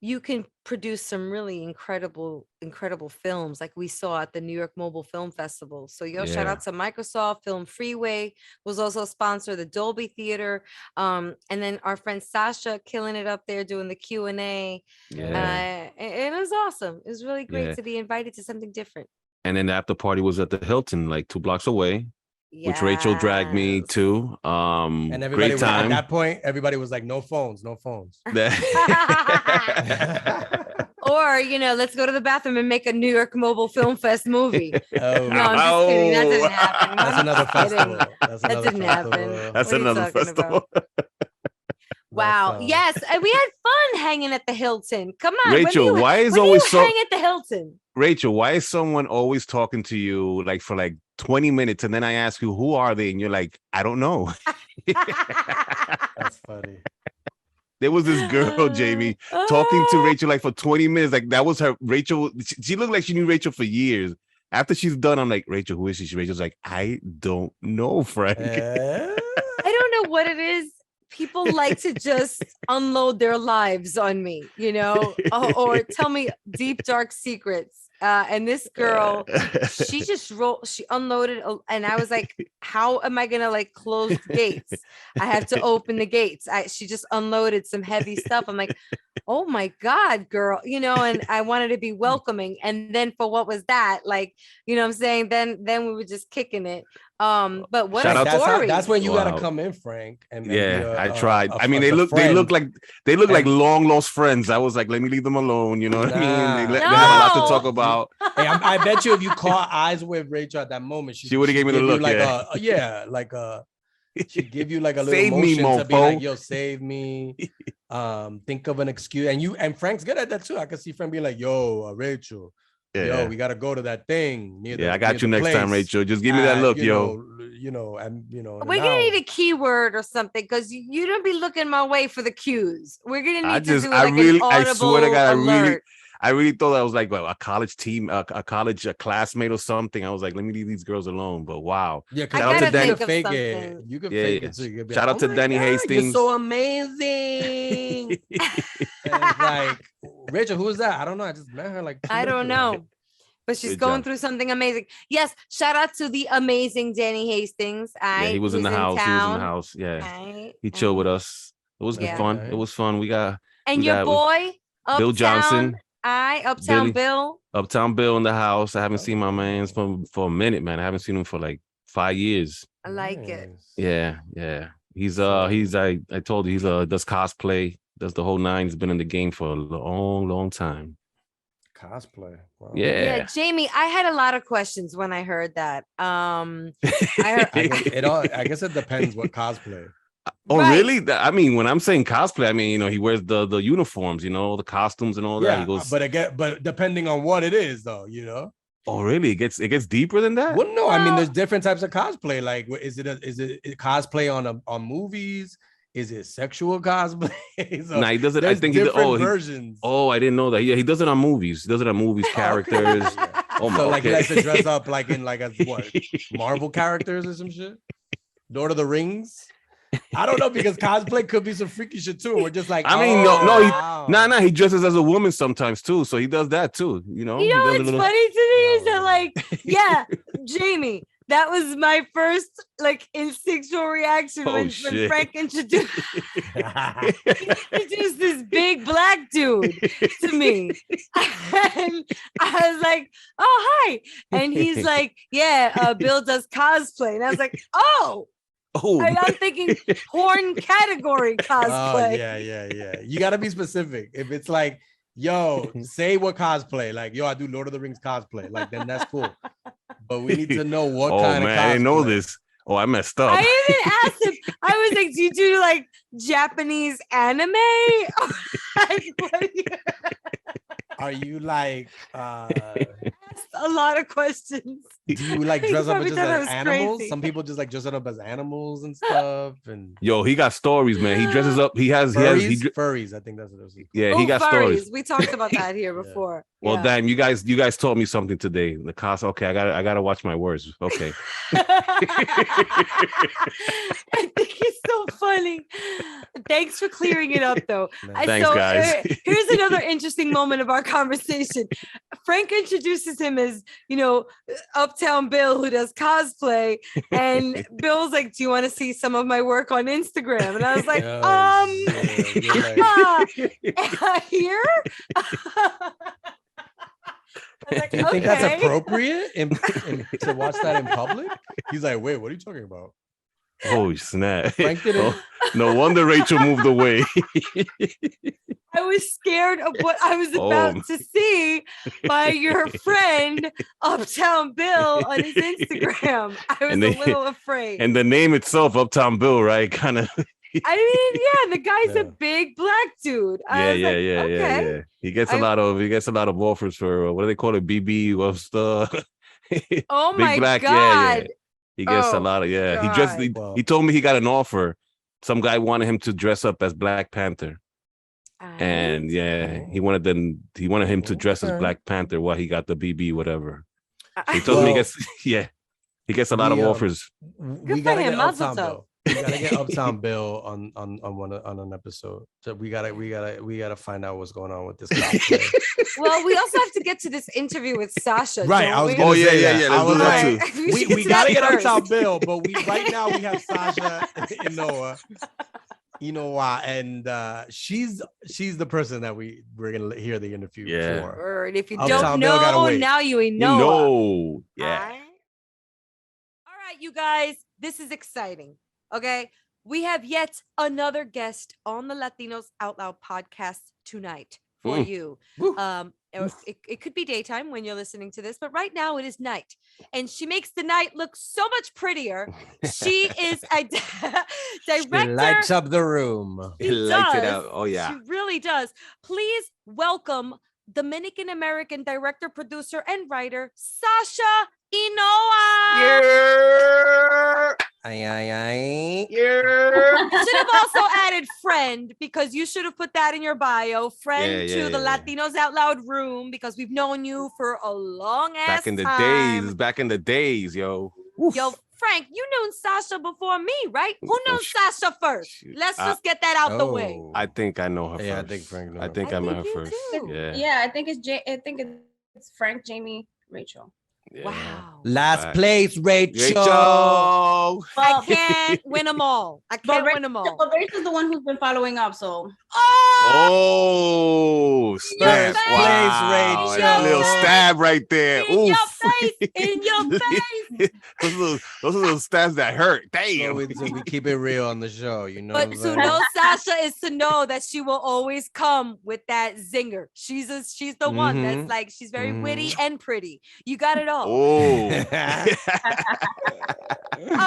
you can produce some really incredible films like we saw at the New York Mobile Film Festival. So shout out to Microsoft. Film Freeway was also a sponsor, the Dolby Theater. And then our friend Sasha killing it up there doing the Q&A. And it was awesome. It was really great to be invited to something different. And then the after party was at the Hilton, like 2 blocks away. Which Rachel dragged me to. And everybody great time. At that point, everybody was like, no phones. Or, let's go to the bathroom and make a New York Mobile Film Fest movie. No, I'm just kidding. That didn't happen. That's another festival. That didn't happen. That's another festival. Wow. Yes. And we had fun hanging at the Hilton. Come on. Rachel, why is always so hang at the Hilton? Rachel, why is someone always talking to you like for like 20 minutes and then I ask you, who are they? And you're like, I don't know. That's funny. There was this girl, Jamie, talking to Rachel like for 20 minutes. Like that was her. Rachel, she looked like she knew Rachel for years. After she's done, I'm like, Rachel, who is she? Rachel's like, I don't know, Frank. I don't know what it is. People like to just unload their lives on me, or tell me deep, dark secrets. And this girl, she unloaded, and I was like, how am I gonna like close the gates? I have to open the gates. She just unloaded some heavy stuff. I'm like, oh my God, girl, and I wanted to be welcoming. And then for what was that? Like, what I'm saying? Then we were just kicking it. But what a story. That's when you gotta come in, Frank. And I tried. I mean, they look like long lost friends. I was like, let me leave them alone. You know what I mean? They have a lot to talk about. Hey, I bet you if you caught eyes with Rachel at that moment, she would have gave me the look. She'd give you like a little save motion me, to be like, yo, save me. Think of an excuse. And Frank's good at that too. I can see Frank being like, yo, Rachel. Yo, we gotta go to that thing. I got you next time, Rachel. Just give me that look, yo. We're gonna need a keyword or something because you don't be looking my way for the cues. We're gonna need to do like an audible I swear to God, alert. I really thought I was like a college team, a college classmate or something. I was like, let me leave these girls alone. But wow. Yeah, I shout out to gotta Danny. think of Fake something. it. You can fake it. So you can be shout out to Danny Hastings. You're so amazing. And like, Rachel, who is that? I don't know. I just met her like. I don't know. But she's Good going job. through something amazing. Yes, shout out to the amazing Danny Hastings. Yeah, he was in the house. He was in the house. Yeah, he chilled with us. It was fun. It was fun. We got boy Bill Johnson. Uptown Bill. Uptown Bill in the house. I haven't seen my man for a minute, man. I haven't seen him for like 5 years. I like it. Yeah. He's I told you he does cosplay, does the whole nine. He's been in the game for a long time. Cosplay. Wow. Yeah, Jamie, I had a lot of questions when I heard that. I guess it depends what cosplay. Oh, right. Really? I mean, when I'm saying cosplay, I mean, he wears the uniforms, the costumes and all that. He goes, but depending on what it is, though, Oh, really? It gets deeper than that? Well, no. I mean, there's different types of cosplay. Like, is it cosplay on movies? Is it sexual cosplay? So he does it. I think versions. I didn't know that. Yeah, he does it on movies. He does it on movies, characters. Oh, so like he likes to dress up like in like a Marvel characters or some shit. Lord of the Rings. I don't know because cosplay could be some freaky shit too. We're just like, he dresses as a woman sometimes too. So he does that too. What's funny to me is that like, Jamie. That was my first like instinctual reaction when Frank introduced this big black dude to me. And I was like, oh, hi. And he's like, Bill does cosplay. And I was like, oh. And I'm thinking porn category cosplay. Yeah. You got to be specific. If it's like, yo, say what cosplay. Like, yo, I do Lord of the Rings cosplay. Like, then that's cool. But we need to know what kind of cosplay. I didn't know this. Oh, I messed up. I even asked him. I was like, do you do like Japanese anime? Are you like a lot of questions? Do you like dress up just as animals? Crazy. Some people just like dress up as animals and stuff. And yo, he got stories, man. He dresses up. Furries. I think that's what it was. Yeah, he got stories. We talked about that here before. Well, damn, you guys taught me something today. The cost. Okay, I gotta watch my words. Okay. I think it's so funny. Thanks for clearing it up, though. Thanks, guys. Here's another interesting moment of our conversation. Frank introduces him as, Uptown Bill who does cosplay, and Bill's like, "Do you want to see some of my work on Instagram?" And I was like, here. Do you think that's appropriate to watch that in public? He's like, wait, what are you talking about? Oh, snap. Frank didn't. No wonder Rachel moved away. I was scared of what I was about to see by your friend Uptown Bill on his Instagram. I was a little afraid. And the name itself, Uptown Bill, right? Kind of. The guy's a big black dude. Yeah. He gets a lot of offers for what do they call it? BB. What's the? Oh big my black. God. Yeah. He gets a lot of He told me he got an offer. Some guy wanted him to dress up as Black Panther. And he wanted him to dress as Black Panther while he got the BB, whatever. He told me he gets a lot of offers. We gotta get Uptown Bill. We gotta get Uptown Bill on an episode. So we gotta find out what's going on with this guy. Well, we also have to get to this interview with Sasha. Right. I was gonna say that. I was like, we gotta get Uptown Bill, but right now we have Sasha Inoa. And she's the person that we're gonna hear the interview for. And if you don't know, now you know. Yeah. All right, you guys, this is exciting. Okay, we have yet another guest on the Latinos Out Loud podcast tonight for you. It could be daytime when you're listening to this, but right now it is night, and she makes the night look so much prettier. She is a director. She lights up the room. He lights it up. Oh yeah, she really does. Please welcome Dominican-American director, producer, and writer, Sasha Inoa. Yeah. Ay, ay, ay. Yeah. You should have also added friend, because you should have put that in your bio. Friend to the Latinos Out Loud room, because we've known you for a long ass Back in the time. days. Back in the days, yo. Yo, Frank, you knew Sasha before me, right? Who knew Sasha first? Let's just get that out the way. I think I know her Yeah, first. I think Frank knows. I think I met her first. Too. Yeah. Yeah, I think it's Frank, Jamie, Rachel. Yeah. Wow. Last place, Rachel. Rachel. I can't win them all. I can't win them all. But Rachel's the one who's been following up, so. Oh, snap. face, Wow. Rachel. A little stab right there. In your Oof. face, in your face. those are little stabs that hurt. Damn. So we keep it real on the show, you know. But to know Sasha is to know that she will always come with that zinger. She's the one that's like, she's very witty and pretty. You got it all. Oh. All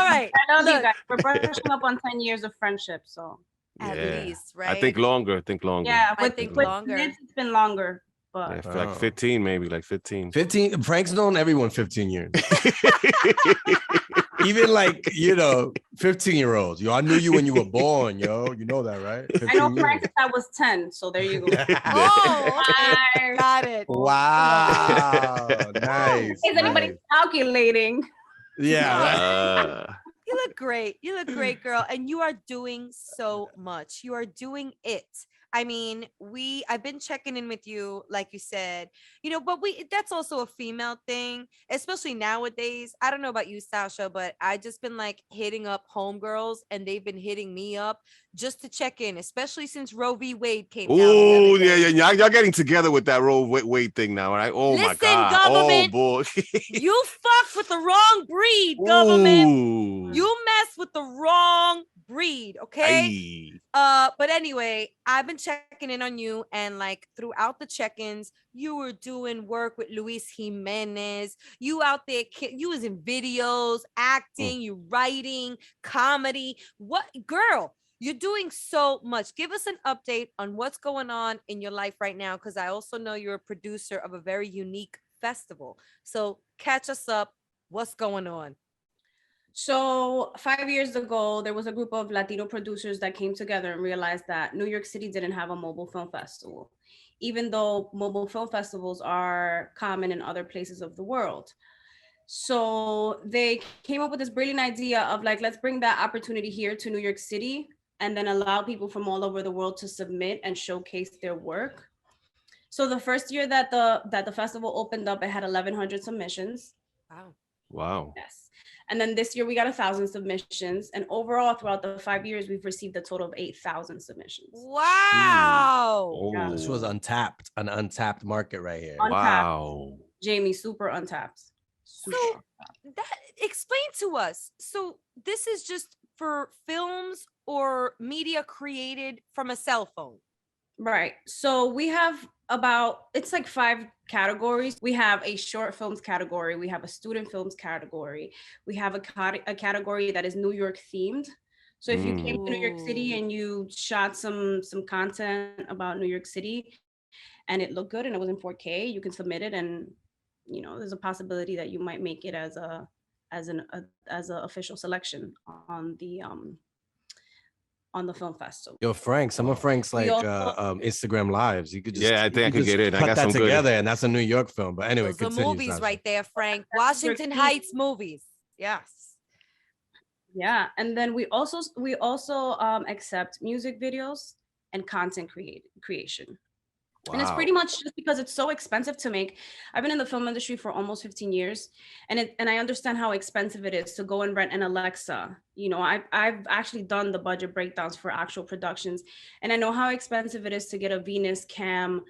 right. I love you Look, guys. We're brushing up on 10 years of friendship, so. at Yeah. least, right? I think longer. Yeah, I with, think with longer. Nids, it's been longer, but. Yeah, for like 15, maybe like 15. 15. Frank's known everyone 15 years. Even like, 15-year-olds. Yo, I knew you when you were born, yo. You know that, right? I know 15 Frank years. since I was 10, so there you go. Oh, okay. Got it. Wow. Nice. Is anybody nice. calculating? Yeah. You look great. You look great, girl. And you are doing so much. You are doing it. I mean, I've been checking in with you, like you said, but that's also a female thing, especially nowadays. I don't know about you, Sasha, but I just been like hitting up homegirls, and they've been hitting me up just to check in, especially since Roe v. Wade came down. Oh, yeah. Y'all getting together with that Roe Wade thing now, right? Oh, my Listen, God. government, Oh, boy. You fucked with the wrong breed, government. Ooh. You messed with the wrong breed, okay? Aye. But anyway, I've been checking in on you, and like throughout the check-ins, you were doing work with Luis Jimenez. You out there, you was in videos, acting, you writing, comedy. What, girl? You're doing so much. Give us an update on what's going on in your life right now, because I also know you're a producer of a very unique festival. So catch us up. What's going on? So 5 years ago, there was a group of Latino producers that came together and realized that New York City didn't have a mobile film festival, even though mobile film festivals are common in other places of the world. So they came up with this brilliant idea of like, let's bring that opportunity here to New York City, and then allow people from all over the world to submit and showcase their work. So the first year that the festival opened up, it had 1,100 submissions. Wow. Yes. And then this year we got 1,000 submissions. And overall, throughout the 5 years, we've received a total of 8,000 submissions. Wow. Oh. This was an untapped market right here. Untapped. Wow. Jamie, super untapped. Super untapped. That explain to us. So this is just for films or media created from a cell phone. Right. So we have it's like 5 categories. We have a short films category. We have a student films category. We have a category that is New York themed. So if you came to New York City and you shot some content about New York City and it looked good and it was in 4K, you can submit it, and there's a possibility that you might make it as an official selection on the film festival. Yo, Frank, some of Frank's like Instagram lives. You could just I think I could get it. I cut got that some good. together, and that's a New York film. But anyway, Those are continue, movies Sasha. right there, Frank. Washington Heights movies. Yes. Yeah, and then we also accept music videos and content creation. Wow. And it's pretty much just because it's so expensive to make. I've been in the film industry for almost 15 years, and I understand how expensive it is to go and rent an Alexa. I've actually done the budget breakdowns for actual productions, and I know how expensive it is to get a Venus Cam,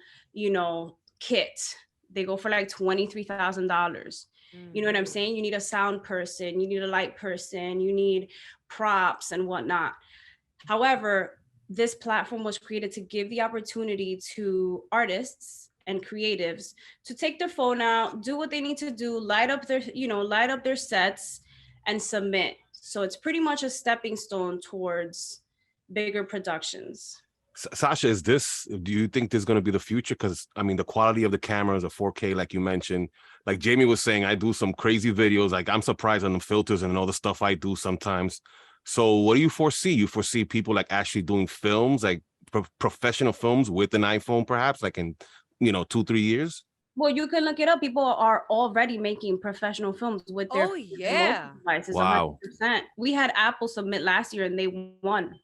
kit. They go for like $23,000. You know what I'm saying? You need a sound person, you need a light person, you need props and whatnot. However, this platform was created to give the opportunity to artists and creatives to take their phone out, do what they need to do, light up their sets and submit. So it's pretty much a stepping stone towards bigger productions. Sasha, do you think this is going to be the future? Because I mean, the quality of the cameras are 4K, like you mentioned. Like Jamie was saying, I do some crazy videos. Like I'm surprised on the filters and all the stuff I do sometimes. So what do you foresee? You foresee people like actually doing films, like professional films with an iPhone, perhaps, like in 2-3 years? Well, you can look it up. People are already making professional films with their mobile devices. Wow. 100%. We had Apple submit last year and they won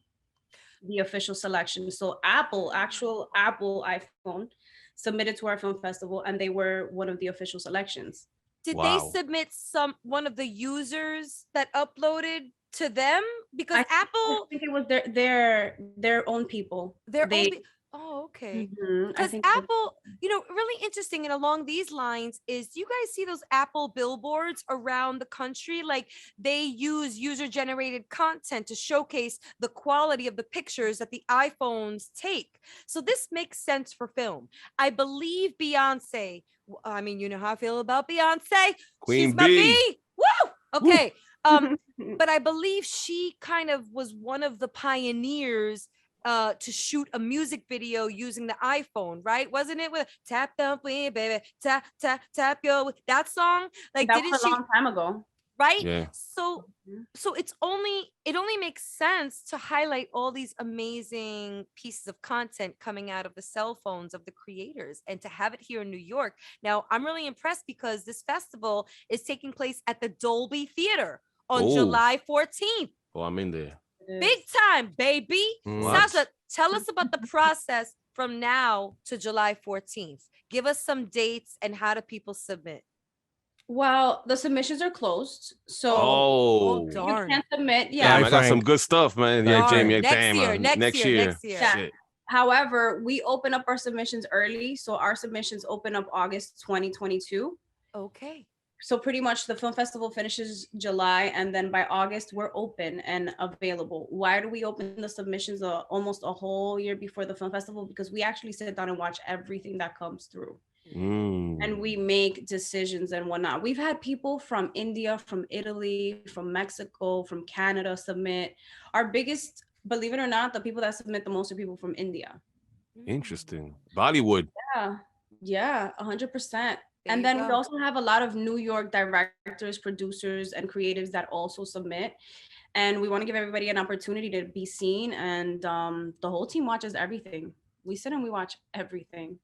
the official selection. So actual Apple iPhone submitted to our film festival and they were one of the official selections. Did they submit one of the users that uploaded to them? Because I think it was their own people. Oh, okay. Mm-hmm. Because Apple, really interesting. And along these lines is, you guys see those Apple billboards around the country? Like they use user-generated content to showcase the quality of the pictures that the iPhones take. So this makes sense for film. I believe Beyonce, I mean, you know how I feel about Beyonce. Queen She's my bee. Woo! Okay. But I believe she kind of was one of the pioneers to shoot a music video using the iPhone, right? Wasn't it with tap the way, baby, tap your, that song? Like that was a long time ago, right? Yeah. So it only makes sense to highlight all these amazing pieces of content coming out of the cell phones of the creators and to have it here in New York. Now, I'm really impressed because this festival is taking place at the Dolby Theater on July 14th. Oh, I'm in there. Big time, baby. Sasha, tell us about the process from now to July 14th. Give us some dates and how do people submit? Well, the submissions are closed, so you can't submit. Yeah, I got some good stuff, man. Yeah, Jamie. Next year. Shit. However, we open up our submissions early, so our submissions open up August 2022. Okay. So pretty much the film festival finishes July, and then by August we're open and available. Why do we open the submissions almost a whole year before the film festival? Because we actually sit down and watch everything that comes through. And we make decisions and whatnot. We've had people from India, from Italy, from Mexico, from Canada submit. Our biggest, believe it or not, the people that submit the most are people from India. Interesting. Bollywood. Yeah, 100%. And then we also have a lot of New York directors, producers, and creatives that also submit. And we want to give everybody an opportunity to be seen. And the whole team watches everything. We sit and we watch everything.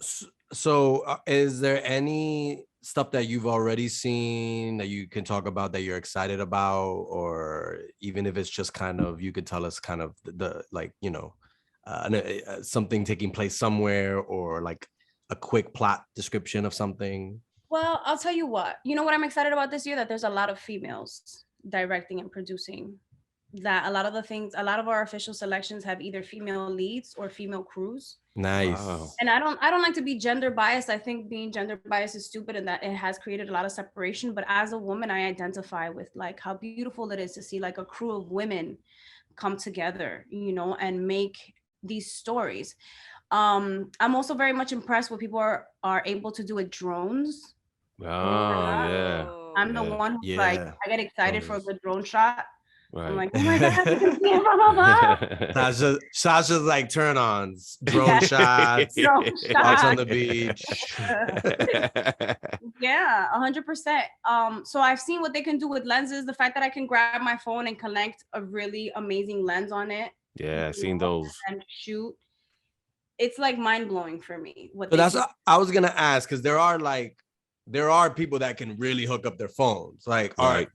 So is there any stuff that you've already seen that you can talk about that you're excited about? Or even if it's just kind of, you could tell us kind of something taking place somewhere, or like a quick plot description of something? Well, I'll tell you what. You know what I'm excited about this year? That there's a lot of females directing and producing. That a lot of our official selections have either female leads or female crews. Nice. Wow. And I don't like to be gender biased. I think being gender biased is stupid and that it has created a lot of separation. But as a woman, I identify with like how beautiful it is to see like a crew of women come together, and make these stories. I'm also very much impressed what people are able to do with drones. Oh, yeah. I'm the one who's like, I get excited for a good drone shot. Right. I'm like, oh my God, you can see it, blah, blah, blah. Sasha's like turn-ons, drone shots, walks on the beach. Yeah, 100%. So I've seen what they can do with lenses. The fact that I can grab my phone and connect a really amazing lens on it. Yeah, I've seen those. And shoot. It's like mind-blowing for me. So that's what I was gonna ask, because there are people that can really hook up their phones. Like, all right,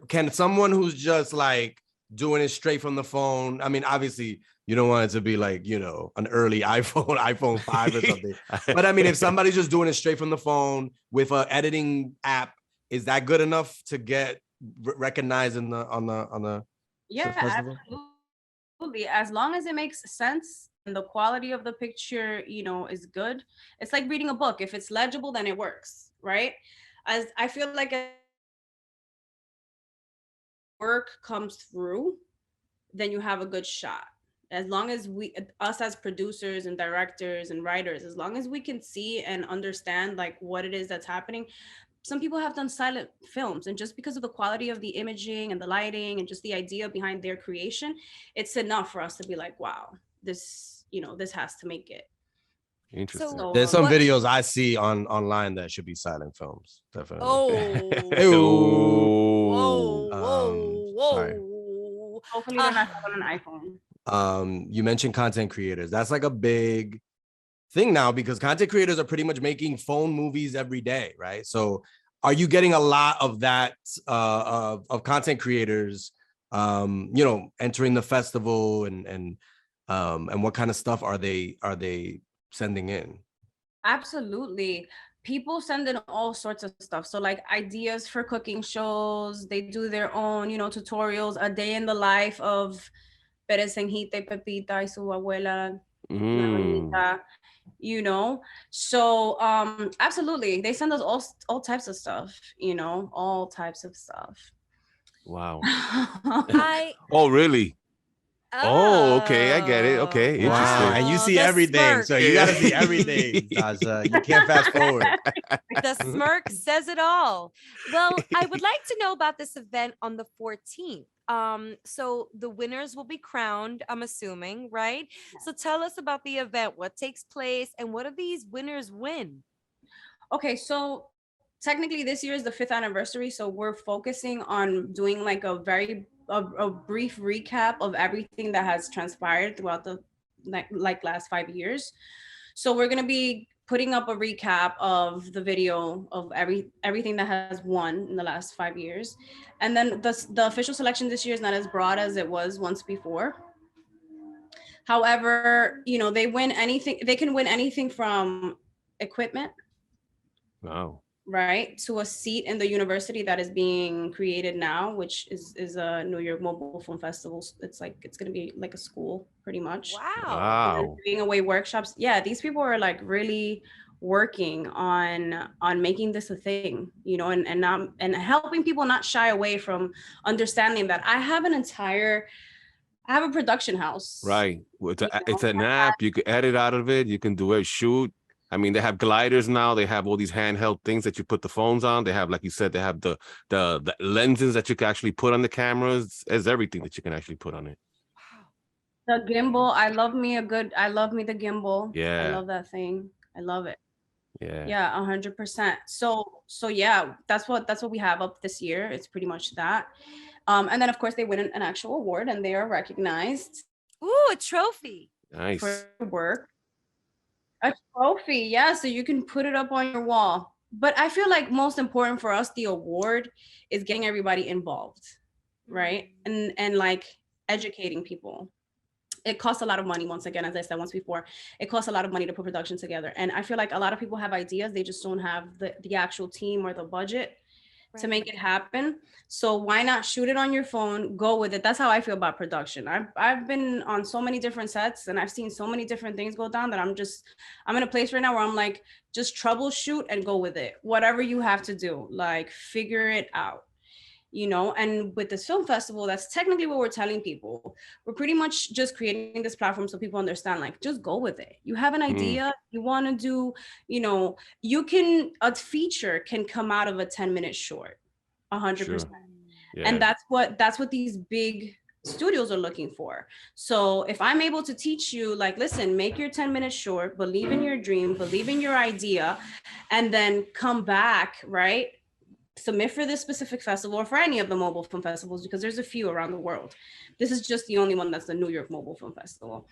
can someone who's just like doing it straight from the phone? I mean, obviously you don't want it to be like, an early iPhone 5 or something. But I mean, if somebody's just doing it straight from the phone with an editing app, is that good enough to get recognized on the festival? Absolutely. As long as it makes sense and the quality of the picture, is good. It's like reading a book. If it's legible, then it works, right? As I feel like work comes through, then you have a good shot. As long as us as producers and directors and writers, as long as we can see and understand like what it is that's happening. Some people have done silent films, and just because of the quality of the imaging and the lighting and just the idea behind their creation, it's enough for us to be like, wow, this this has to make it. Interesting. So There's some what- videos I see online that should be silent films. Definitely. Sorry. Hopefully they're not on an iPhone. You mentioned content creators. That's like a big thing now because content creators are pretty much making phone movies every day, right? So are you getting a lot of that of content creators entering the festival and what kind of stuff are they sending in? Absolutely. People send in all sorts of stuff. So like ideas for cooking shows, they do their own, tutorials, a day in the life of Peresenjita, Pepita, y su abuela, Manolita, So absolutely. They send us all types of stuff, all types of stuff. Wow. I Oh, really? Oh, okay. I get it. Okay. Interesting. Wow. And you see the everything. smirk. So you got to see everything, Sasha. You can't fast forward. The smirk says it all. Well, I would like to know about this event on the 14th. So the winners will be crowned, I'm assuming, right? So tell us about the event, what takes place, and what do these winners win? Okay, so technically this year is the 5th anniversary, so we're focusing on doing like a brief recap of everything that has transpired throughout the like last 5 years. So we're going to be putting up a recap of the video of everything that has won in the last 5 years. And then the official selection this year is not as broad as it was once before. However, they can win anything from equipment. Wow. Right, to a seat in the university that is being created now, which is a New York Mobile Film Festival. It's going to be like a school pretty much. Wow. Giving away workshops. Yeah, these people are like really working on making this a thing, and helping people not shy away from understanding that I have a production house. Right. It's an app. You can edit out of it. You can do a shoot. I mean, they have gliders now. They have all these handheld things that you put the phones on. They have, like you said, they have the lenses that you can actually put on the cameras. There's everything that you can actually put on it. The gimbal. I love me the gimbal. Yeah. I love that thing. I love it. Yeah. Yeah, 100%. So yeah, that's what we have up this year. It's pretty much that. And then of course they win an actual award and they are recognized. Ooh, a trophy. Nice. For work. A trophy, yeah, so you can put it up on your wall. But I feel like most important for us, the award is getting everybody involved, right? And like educating people. It costs a lot of money. Once again, as I said once before, it costs a lot of money to put production together. And I feel like a lot of people have ideas. They just don't have the actual team or the budget to make it happen. So why not shoot it on your phone, go with it? That's how I feel about production. I've been on so many different sets and I've seen so many different things go down that I'm in a place right now where I'm like, just troubleshoot and go with it. Whatever you have to do, like figure it out. And with this film festival, that's technically what we're telling people. We're pretty much just creating this platform so people understand, like, just go with it. You have an idea, you want to do, a feature can come out of a 10-minute short, 100%. Sure. Yeah. And that's what these big studios are looking for. So if I'm able to teach you, like, listen, make your 10-minute short, believe in your dream, believe in your idea, and then come back, right? Submit for this specific festival or for any of the mobile film festivals, because there's a few around the world. This is just the only one that's the New York Mobile Film Festival.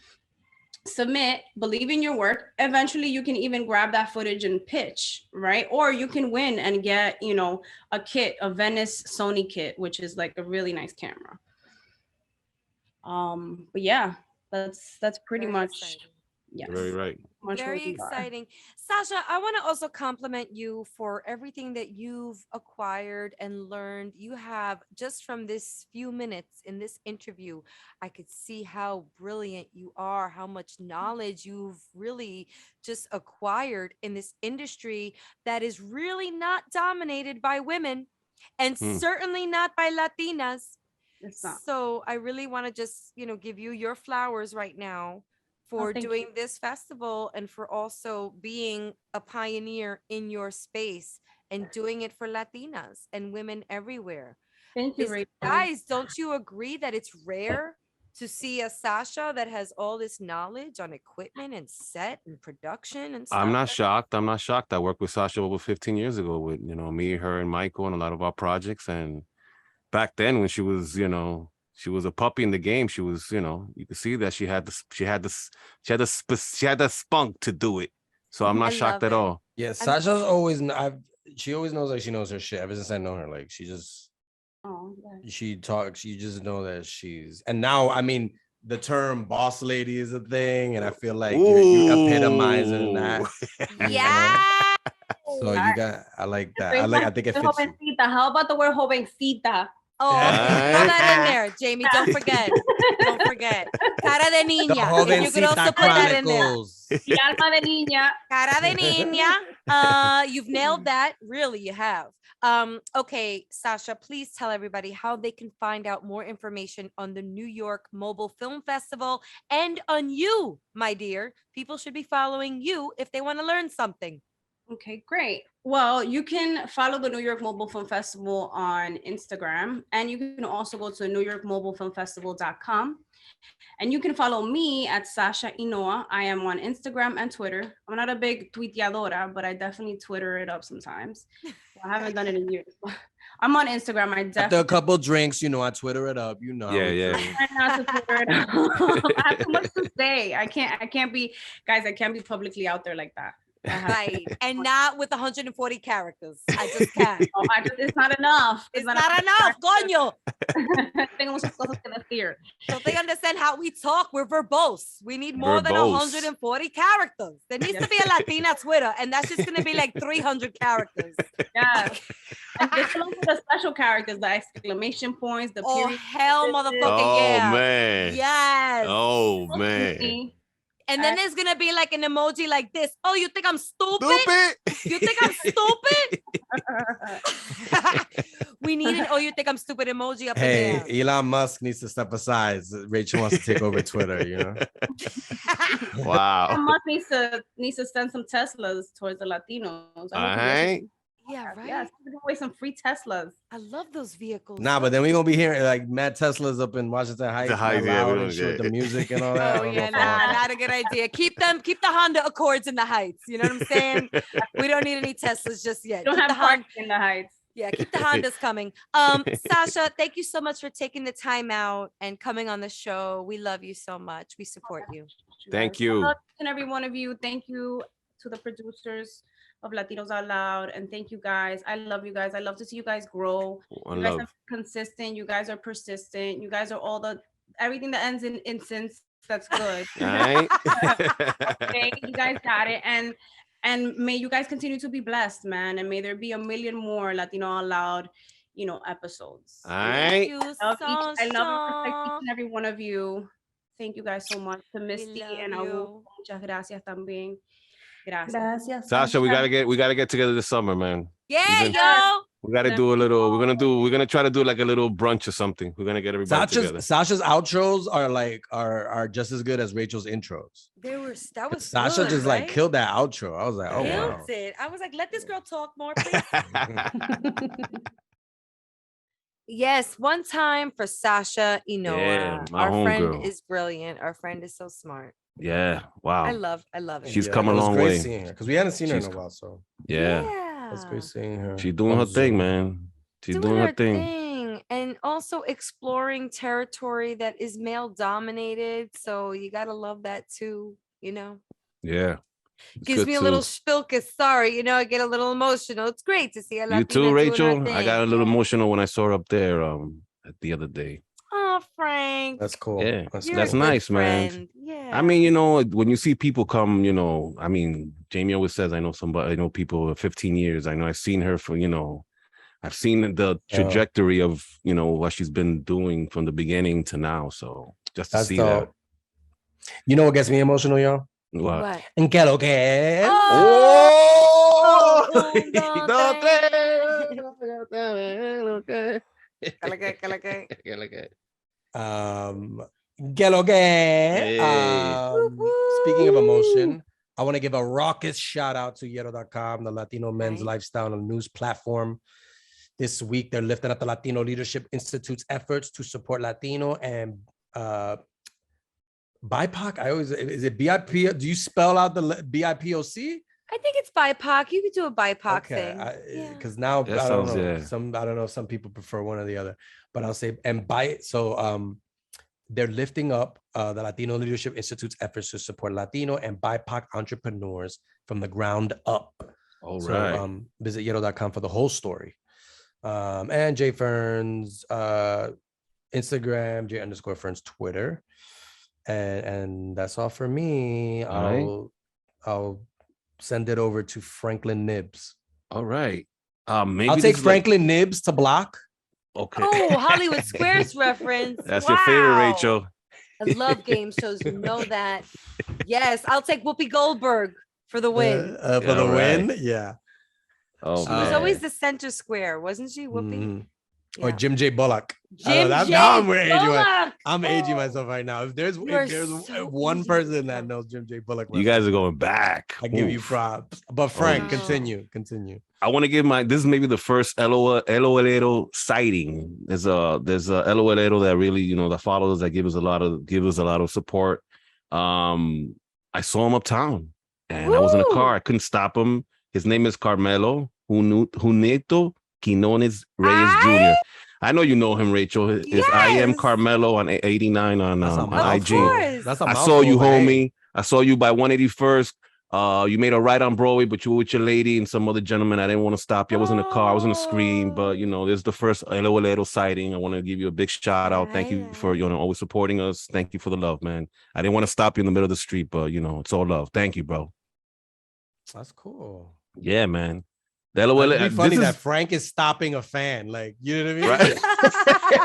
Submit, believe in your work. Eventually you can even grab that footage and pitch, right? Or you can win and get, a kit, a Venice Sony kit, which is like a really nice camera. But yeah, that's pretty Very much exciting. Yes. Very right. Very exciting. Sasha, I want to also compliment you for everything that you've acquired and learned. You have, just from this few minutes in this interview, I could see how brilliant you are, how much knowledge you've really just acquired in this industry that is really not dominated by women and certainly not by Latinas. So I really want to just, give you your flowers right now for doing this festival and for also being a pioneer in your space and doing it for Latinas and women everywhere. Thank you, Rachel. Guys, don't you agree that it's rare to see a Sasha that has all this knowledge on equipment and set and production and stuff. I'm not shocked. I'm not shocked. I worked with Sasha over 15 years ago with, me, her, and Michael and a lot of our projects. And back then when she was, she was a puppy in the game. She was, you could see that she had the spunk to do it. So I'm not shocked at all. Yeah, Sasha's always, she always knows like she knows her shit ever since I know her. Like she just, she talks, you just know that she's, and now, I mean, the term boss lady is a thing, and I feel like you epitomizing that. Yeah. So you got, I like that. I think it fits you. Jovencita. How about the word jovencita? Oh, throw that in there, Jamie. Don't forget. Don't forget. Cara de niña. And you can also put that in there. Y alma de niña. Cara de niña. You've nailed that. Really, you have. Okay, Sasha, please tell everybody how they can find out more information on the New York Mobile Film Festival and on you, my dear. People should be following you if they want to learn something. Okay, great. Well, you can follow the New York Mobile Film Festival on Instagram, and you can also go to newyorkmobilefilmfestival.com. And you can follow me at Sasha Inoa. I am on Instagram and Twitter. I'm not a big tuiteadora, but I definitely Twitter it up sometimes. I haven't done it in years. I'm on Instagram. I definitely After a couple drinks, I Twitter it up. Yeah. I try not to Twitter it up. I have too much to say. I can't be publicly out there like that. Right. And not with 140 characters. I just can't. No, it's not enough. It's not enough. Coño. Tengo muchas cosas que decir. Don't they understand how we talk? We're verbose. We need more than 140 characters. There needs to be a Latina Twitter, and that's just going to be like 300 characters. Yeah. And this belongs to the special characters, the exclamation points, the period. Oh, hell, motherfucker, Oh, man. Yes. Oh, man. And then there's going to be like an emoji like this. Oh, you think I'm stupid? You think I'm stupid? We need an you think I'm stupid emoji up in there. Hey, Elon Musk needs to step aside. Rachel wants to take over Twitter, Wow. Elon Musk needs to send some Teslas towards the Latinos. All right. Yeah, right. Yeah, give away some free Teslas. I love those vehicles. Nah, but then we're gonna be hearing like mad Teslas up in Washington Heights, The the music and all that. Oh yeah, not a good idea. Keep the Honda Accords in the Heights. You know what I'm saying? We don't need any Teslas just yet. Don't have parking in the Heights. Yeah, keep the Hondas coming. Sasha, thank you so much for taking the time out and coming on the show. We love you so much. We support you. Thank you. I love each and every one of you. Thank you to the producers of Latinos Out Loud, and thank you guys. I love you guys. I love to see you guys grow. You guys are consistent. You guys are persistent. You guys are everything that ends in instance. That's good. All right. Okay, you guys got it. And may you guys continue to be blessed, man. And may there be a million more Latino Out Loud, episodes. All right. I love each and every one of you. Thank you guys so much. To Misty and Augusto, muchas gracias también. Gracias. Sasha, we gotta get together this summer, man. Yeah, yo. We gotta do a little. We're gonna try to do like a little brunch or something. We're gonna get everybody together. Sasha's outros are just as good as Rachel's intros. That was Sasha good, just right? like killed that outro. I was like, oh wow. It. I was like, let this girl talk more, please. Yes, one time for Sasha Inoa. Yeah, our friend homegirl. is brilliant. Our friend is so smart. Yeah. Wow. I love it. She's come a long way. Because we hadn't seen her in a while, so yeah. it's great seeing her. She's doing her thing, man. She's doing her thing. And also exploring territory that is male dominated. So you gotta love that too, Yeah. Gives me a little spilkus. Sorry, I get a little emotional. It's great to see a Latina You too, Rachel. doing her I got a little emotional when I saw her up there the other day. Oh, Frank. That's cool. Yeah, You're that's a good nice, man. friend. Yeah. I mean, when you see people come, I mean, Jamie always says, I know people 15 years. I know I've seen her for, I've seen the trajectory of, what she's been doing from the beginning to now. So just to see that. You know what gets me emotional, y'all? What? ¿En qué lo que es? ¿Qué lo que es? Speaking of emotion, I want to give a raucous shout out to Yero.com, the Latino men's lifestyle and news platform. This week, they're lifting up the Latino Leadership Institute's efforts to support Latino and BIPOC. Is it BIP? Do you spell out the BIPOC? I think it's BIPOC. You could do a BIPOC thing. Because now That I don't sounds, know. yeah. I don't know. Some people prefer one or the other, but I'll say they're lifting up the Latino Leadership Institute's efforts to support Latino and BIPOC entrepreneurs from the ground up. All right. So visit yellow.com for the whole story. And Jay Fern's Instagram, J_Ferns Twitter. And that's all for me. All I'll send it over to Franklin Nibs. All right. Maybe I'll take Franklin Nibs to block. Okay. Oh, Hollywood Squares reference. That's your favorite, Rachel. I love game shows. You know that. Yes, I'll take Whoopi Goldberg for the win. For the win? Yeah. Oh, She was always the center square, wasn't she, Whoopi? Mm-hmm. Yeah. Or Jim J. Bullock. Now I'm aging myself right now. If there's one person that knows Jim J. Bullock, you guys are going back. I give you props. But Frank, continue. I want to give this is maybe the first LOLero sighting. There's a LOLero that really, that follows, that give us a lot of support. I saw him uptown and I was in a car. I couldn't stop him. His name is Carmelo Juneto Quinones Reyes Jr. I know you know him, Rachel. It's I am Carmelo on 89 on IG. I saw you, homie. I saw you by 181st. You made a right on Broadway, but you were with your lady and some other gentleman. I didn't want to stop you. I was in the car. I was on the screen, but this is the first LOLero sighting. I want to give you a big shout out. Thank you for always supporting us. Thank you for the love, man. I didn't want to stop you in the middle of the street, but it's all love. Thank you, bro. That's cool. Yeah, man. It'd be funny that Frank is stopping a fan. Like, you know what I mean? Right.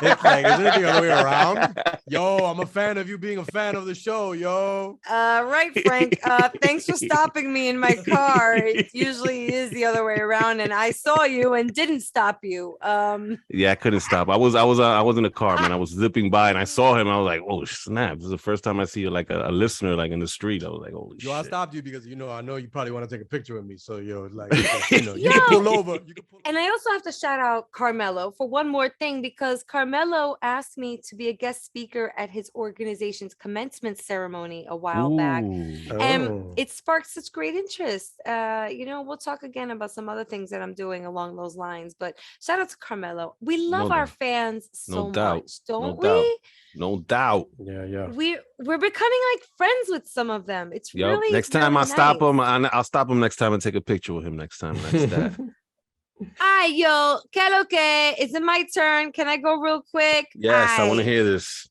It's like, isn't it the other way around? Yo, I'm a fan of you being a fan of the show, yo. Right, Frank. Thanks for stopping me in my car. It usually is the other way around, and I saw you and didn't stop you. Yeah, I couldn't stop. I was in the car, man. I was zipping by and I saw him. I was like, oh snap! This is the first time I see like a listener like in the street. I was like, holy shit. I stopped you because I know you probably want to take a picture with me. So like, you can pull over. And I also have to shout out Carmelo for one more thing, because Carmelo asked me to be a guest speaker at his organization's commencement ceremony a while back. And it sparked such great interest. We'll talk again about some other things that I'm doing along those lines, but shout out to Carmelo. We love our fans so much, don't we? No doubt. Yeah. We're becoming like friends with some of them. It's really next time really I stop him, I'll stop him next time and take a picture with him next time. That's that. Hi, yo, que lo que? Is it my turn? Can I go real quick? Yes, I want to hear this.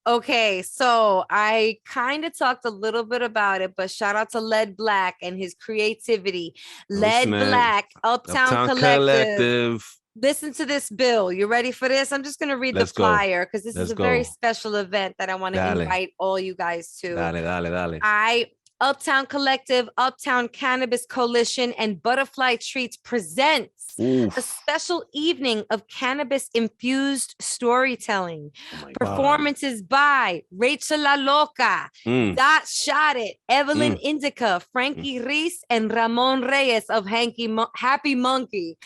Okay, so I kind of talked a little bit about it, but shout out to Led Black and his creativity. Led Black, Uptown Collective. Listen to this, Bill. You ready for this? I'm just going to read the flyer because this is a very special event that I want to invite all you guys to. Dale. Uptown Collective, Uptown Cannabis Coalition, and Butterfly Treats presents a special evening of cannabis-infused storytelling. Performances by Rachel La Loca, Dot Shot It, Evelyn Indica, Frankie Reese, and Ramon Reyes of Happy Monkey.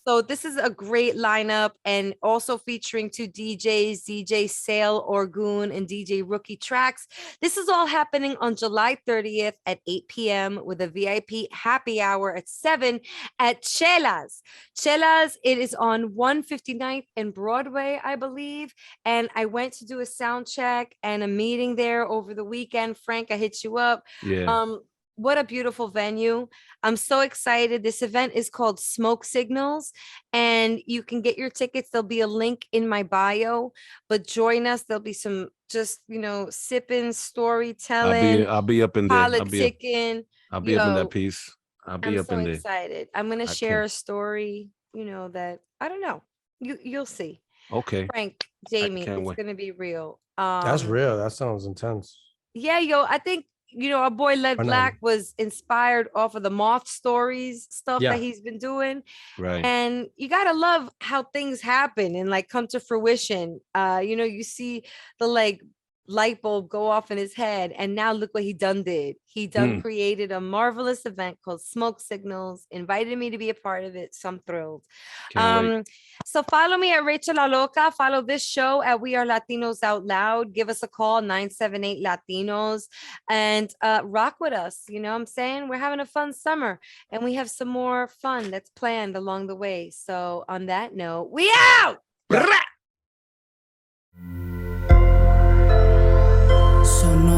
So this is a great lineup, and also featuring 2 DJs, DJ Sale Orgoon and DJ Rookie Tracks. This is all happening on July 30th at 8 p.m. with a VIP happy hour at 7 at Chelas. Chelas, it is on 159th and Broadway, I believe. And I went to do a sound check and a meeting there over the weekend. Frank, I hit you up. Yeah. What a beautiful venue. I'm so excited. This event is called Smoke Signals, and you can get your tickets. There'll be a link in my bio, but join us. There'll be some just, sipping, storytelling. I'll be up in there. Politicking. I'll be up in that piece. I'll be up in there. I'm so excited. I'm going to share a story, that, I don't know. You'll see. Okay. Frank, Jamie, it's going to be real. That's real. That sounds intense. Yeah, I think, our boy Led Black was inspired off of the Moth Stories stuff that he's been doing. Right. And you got to love how things happen and come to fruition. You see the light bulb go off in his head. And now look what he done did. He done created a marvelous event called Smoke Signals, invited me to be a part of it. So I'm thrilled. So follow me at Rachel La Loca. Follow this show at We Are Latinos Out Loud. Give us a call, 978 Latinos, and rock with us. You know what I'm saying? We're having a fun summer, and we have some more fun that's planned along the way. So on that note, we out! Sonora.